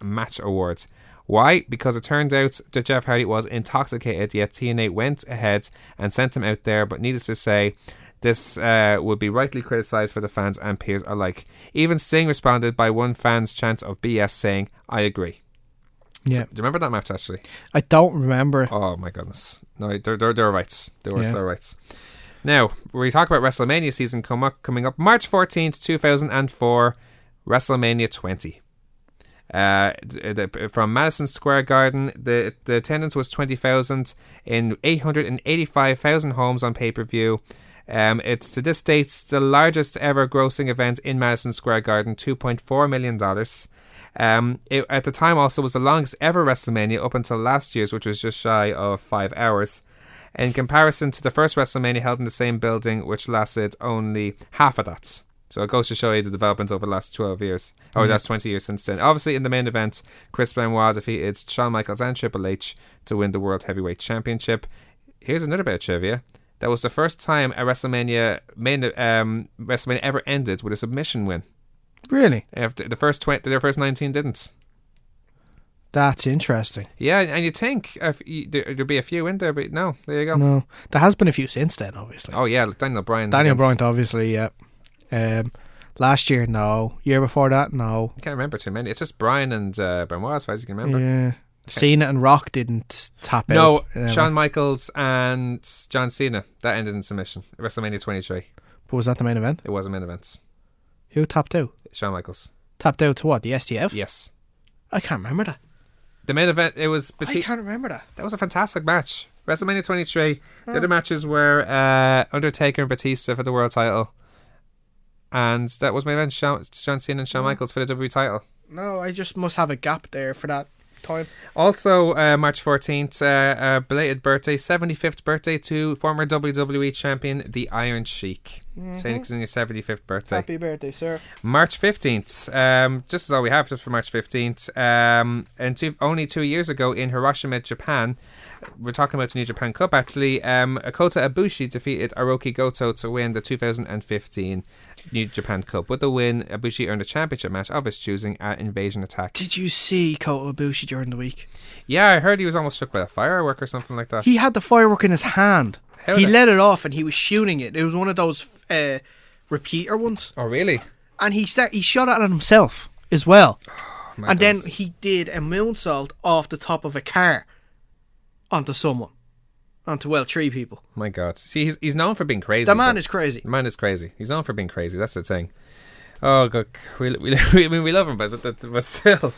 Match Awards. Why? Because it turned out that Jeff Hardy was intoxicated, yet TNA went ahead and sent him out there, but needless to say, this would be rightly criticised for the fans and peers alike. Even Sting responded by one fan's chant of BS saying, I agree. Yeah. So, do you remember that match, actually? I don't remember. Oh my goodness. No, there were rights. There were so rights. Now, we talk about WrestleMania season coming up. March 14th, 2004, WrestleMania 20. From Madison Square Garden, the attendance was 20,000 in 885,000 homes on pay-per-view. It's to this date the largest ever grossing event in Madison Square Garden, $2.4 million. It, at the time, also was the longest ever WrestleMania up until last year's, which was just shy of 5 hours. In comparison to the first WrestleMania held in the same building, which lasted only half of that. So it goes to show you the development over the last 12 years, or the last 20 years since then. Obviously, in the main event, Chris Benoit defeated Shawn Michaels and Triple H to win the World Heavyweight Championship. Here's another bit of trivia. That was the first time a WrestleMania WrestleMania ever ended with a submission win. Really? The first 19 didn't. That's interesting. Yeah, and you'd think there'd be a few in there, but no, there you go. No, there has been a few since then, obviously. Oh yeah, like Daniel Bryan. Daniel Bryan, obviously, yeah. Last year, no. Year before that, no. I can't remember too many. It's just Bryan and Benoit, as far as you can remember. Yeah. Cena and Rock didn't tap out. No, Shawn Michaels and John Cena. That ended in submission. WrestleMania 23. But was that the main event? It was a main event. Who tapped out? Shawn Michaels. Tapped out to what? The STF? Yes. I can't remember that. The main event, it was... I can't remember that. That was a fantastic match. WrestleMania 23. The other matches were Undertaker and Batista for the world title. And that was my event, John Cena and Shawn Michaels for the WWE title. No, I just must have a gap there for that time. Also, March 14th, belated birthday, 75th birthday to former WWE champion, the Iron Sheik. It's Phoenix in your 75th birthday. Happy birthday, sir. March 15th, just as all we have just for March 15th, and only 2 years ago in Hiroshima, Japan, we're talking about the New Japan Cup actually, Kota Ibushi defeated Aoki Goto to win the 2015 New Japan Cup. With the win, Ibushi earned a championship match of his choosing at Invasion Attack. Did you see Kota Ibushi during the week? Yeah, I heard he was almost struck by a firework or something like that. He had the firework in his hand. He let it off and he was shooting it. It was one of those repeater ones. Oh, really? And he shot it at himself as well. Oh, and then he did a moonsault off the top of a car onto someone. Onto, well, 3 people. My God. See, he's known for being crazy. The man is crazy. The man is crazy. He's known for being crazy. That's the thing. Oh, God. We love him, but still,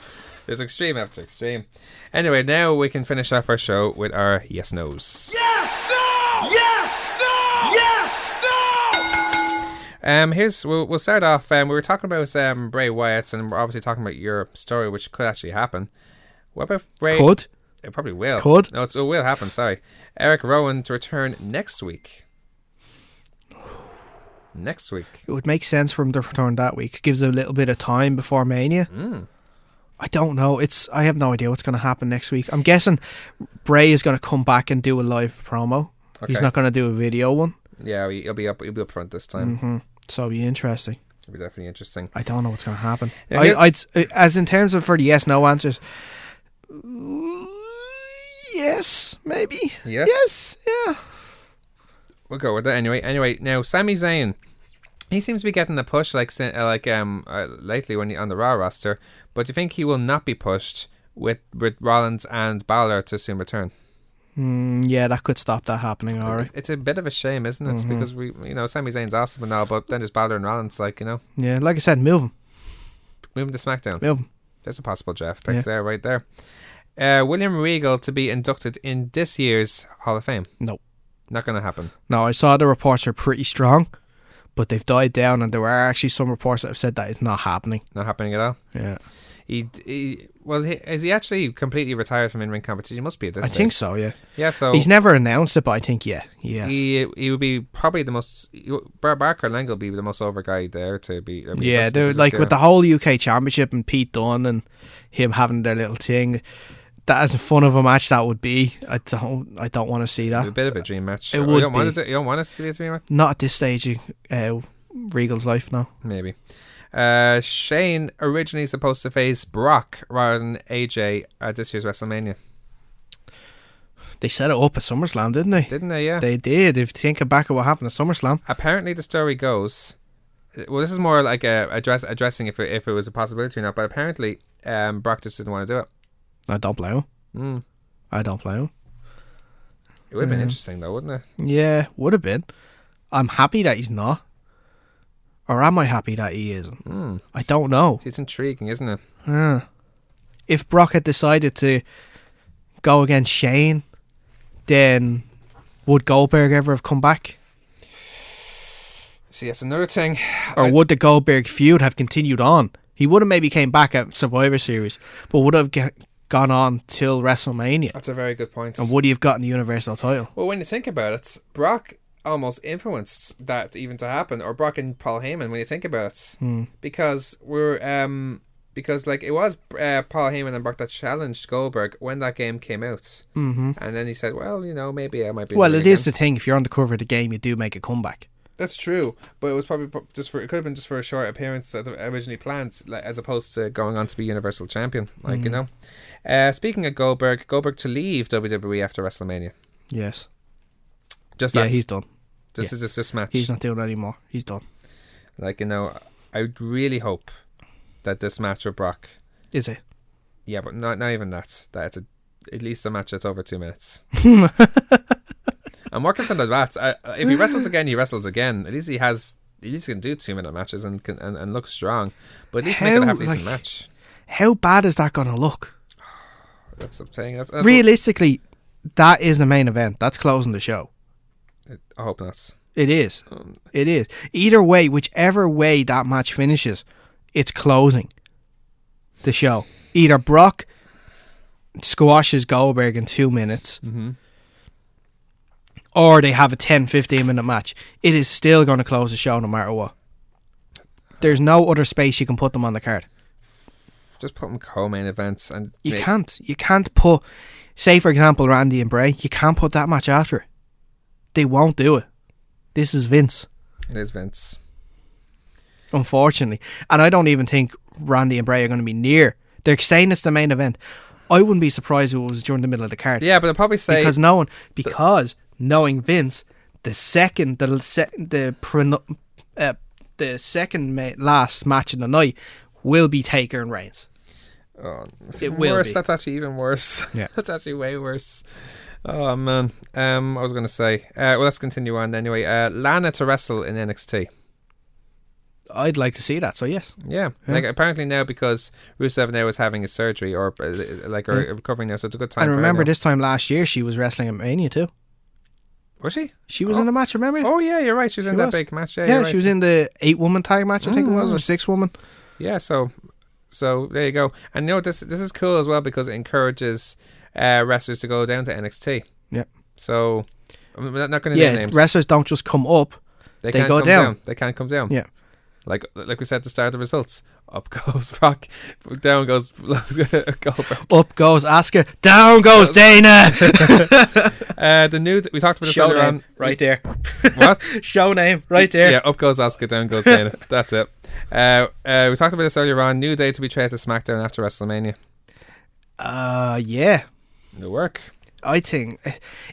there's extreme after extreme. Anyway, now we can finish off our show with our yes-nos. Yes! No! Yes! No! Yes! No! We'll start off. We were talking about Bray Wyatt, and we're obviously talking about your story, which could actually happen. What about Bray? Could? It probably will. Could? No, it will happen. Sorry, Eric Rowan to return next week. Next week. It would make sense for him to return that week. Gives a little bit of time before Mania. I don't know. I have no idea what's going to happen next week. I'm guessing Bray is going to come back and do a live promo. Okay. He's not going to do a video one. Yeah, he'll be up front this time. Mm-hmm. So it'll be interesting. It'll be definitely interesting. I don't know what's going to happen. Yeah, I'd as in terms of for the yes/no answers. Yes, maybe. Yes, yeah. We'll go with that anyway. Anyway, now Sami Zayn, he seems to be getting the push lately when on the Raw roster. But do you think he will not be pushed with Rollins and Balor to soon return? Yeah, that could stop that happening. All right. It's a bit of a shame, isn't it? Because Sami Zayn's awesome and all, but then there's Balor and Rollins, Yeah, like I said, move him. Move him to SmackDown. Move him. There's a possible draft pick there, right there. William Regal to be inducted in this year's Hall of Fame. No. Not going to happen. No, I saw the reports are pretty strong, but they've died down, and there are actually some reports that have said that it's not happening. Not happening at all? Yeah. Is he actually completely retired from in-ring competition? He must be at this stage. I think so, yeah. Yeah, so... He's never announced it, but I think, yeah. He would be probably the most... Barker Lang will be the most over guy there to be... Yeah, with the whole UK Championship and Pete Dunne and him having their little thing... That as fun of a match that would be, I don't want to see that. It's a bit of a dream match. It would you be. You don't want to see a dream match? Not at this stage of Regal's life, no. Maybe. Shane originally supposed to face Brock rather than AJ at this year's WrestleMania. They set it up at SummerSlam, didn't they? Didn't they? Yeah. They did. If you think back at what happened at SummerSlam. Apparently the story goes... Well, this is more like addressing if it was a possibility or not, but apparently Brock just didn't want to do it. I don't blame him. I don't blame him. It would have been interesting though, wouldn't it? Yeah, would have been. I'm happy that he's not. Or am I happy that he isn't? I don't know. It's intriguing, isn't it? If Brock had decided to go against Shane, then would Goldberg ever have come back? See, that's another thing. Or would the Goldberg feud have continued on? He would have maybe came back at Survivor Series, but would have gone on till WrestleMania. That's a very good point. And would he have gotten the Universal title? Well, when you think about it, Brock almost influenced that even to happen, or Brock and Paul Heyman. When you think about it, because it was Paul Heyman and Brock that challenged Goldberg when that game came out, and then he said, "Well, maybe I might be." Well, it is the thing. If you're on the cover of the game, you do make a comeback. That's true, but it was probably it could have been just for a short appearance that originally planned, as opposed to going on to be Universal Champion. Speaking of Goldberg to leave WWE after WrestleMania. Yes. He's done. This is this match. He's not doing it anymore. He's done. I really hope that this match with Brock is it. Yeah, but not even that. That it's at least a match that's over 2 minutes. I'm more concerned about that. If he wrestles again, he wrestles again. At least he can do 2 minute matches and look strong. But at least make it a half decent match. How bad is that going to look? That's what I'm saying. That's realistically, that is the main event. That's closing the show. I hope not. It is. It is. Either way, whichever way that match finishes, it's closing the show. Either Brock squashes Goldberg in 2 minutes, or they have a 10-15 minute match. It is still going to close the show no matter what. There's no other space you can put them on the card. Just put them co-main events. And you can't put, say for example, Randy and Bray, you can't put that match after it. They won't do it. This is Vince. It is Vince. Unfortunately. And I don't even think Randy and Bray are going to be near. They're saying it's the main event. I wouldn't be surprised if it was during the middle of the card. Yeah, but they'll probably say... knowing Vince, the second last match of the night will be Taker and Reigns. Oh, it will worse. Be. That's actually even worse. Yeah, that's actually way worse. Oh man. I was going to say. Well, let's continue on anyway. Lana to wrestle in NXT. I'd like to see that. So yes. Yeah. Like apparently now, because Rusev now is having a surgery or recovering now, so it's a good time. And remember, this time last year she was wrestling at Mania too. Was she? She was in the match, remember? Oh yeah, you're right. She was in that big match. Yeah, she was in the 8-woman tag match, I think it was, or 6-woman. Yeah, so there you go. And this is cool as well because it encourages wrestlers to go down to NXT. Yeah. So I'm not going to name names. Wrestlers don't just come up; they go down. They can't come down. Yeah. Like we said at the start of the results. Up goes Brock, down goes Goldberg. Up goes Asuka, down goes Dana. The new we talked about this Show earlier name on. right there. What? Show name right there. Yeah, up goes Asuka, down goes Dana. That's it. We talked about this earlier on. New day to be traded to SmackDown after WrestleMania. Yeah. It'll work. I think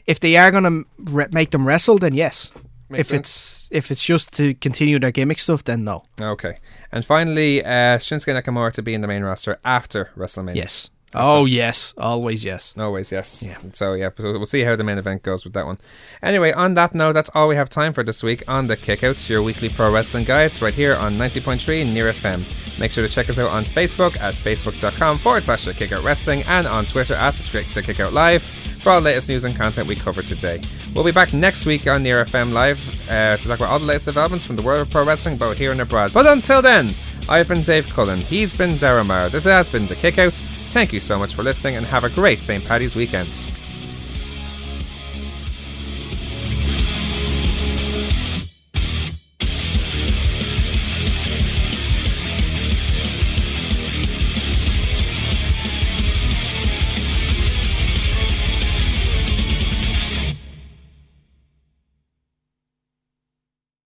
if they are gonna make them wrestle, then yes. Makes sense. If it's just to continue their gimmick stuff, then no. Okay. And finally, Shinsuke Nakamura to be in the main roster after WrestleMania. Yes. Oh yes, always yes. Always yes. Yeah. So yeah, we'll see how the main event goes with that one. Anyway, on that note, that's all we have time for this week on the Kickouts, your weekly pro wrestling guides, right here on 90.3 Near FM. Make sure to check us out on Facebook at facebook.com/The Kickout Wrestling and on Twitter at The Kickout Live for all the latest news and content we cover today. We'll be back next week on Near FM Live to talk about all the latest developments from the world of pro wrestling, both here and abroad. But until then, I've been Dave Cullen, he's been Darren Maher, this has been The Kickouts. Thank you so much for listening and have a great St. Paddy's weekend.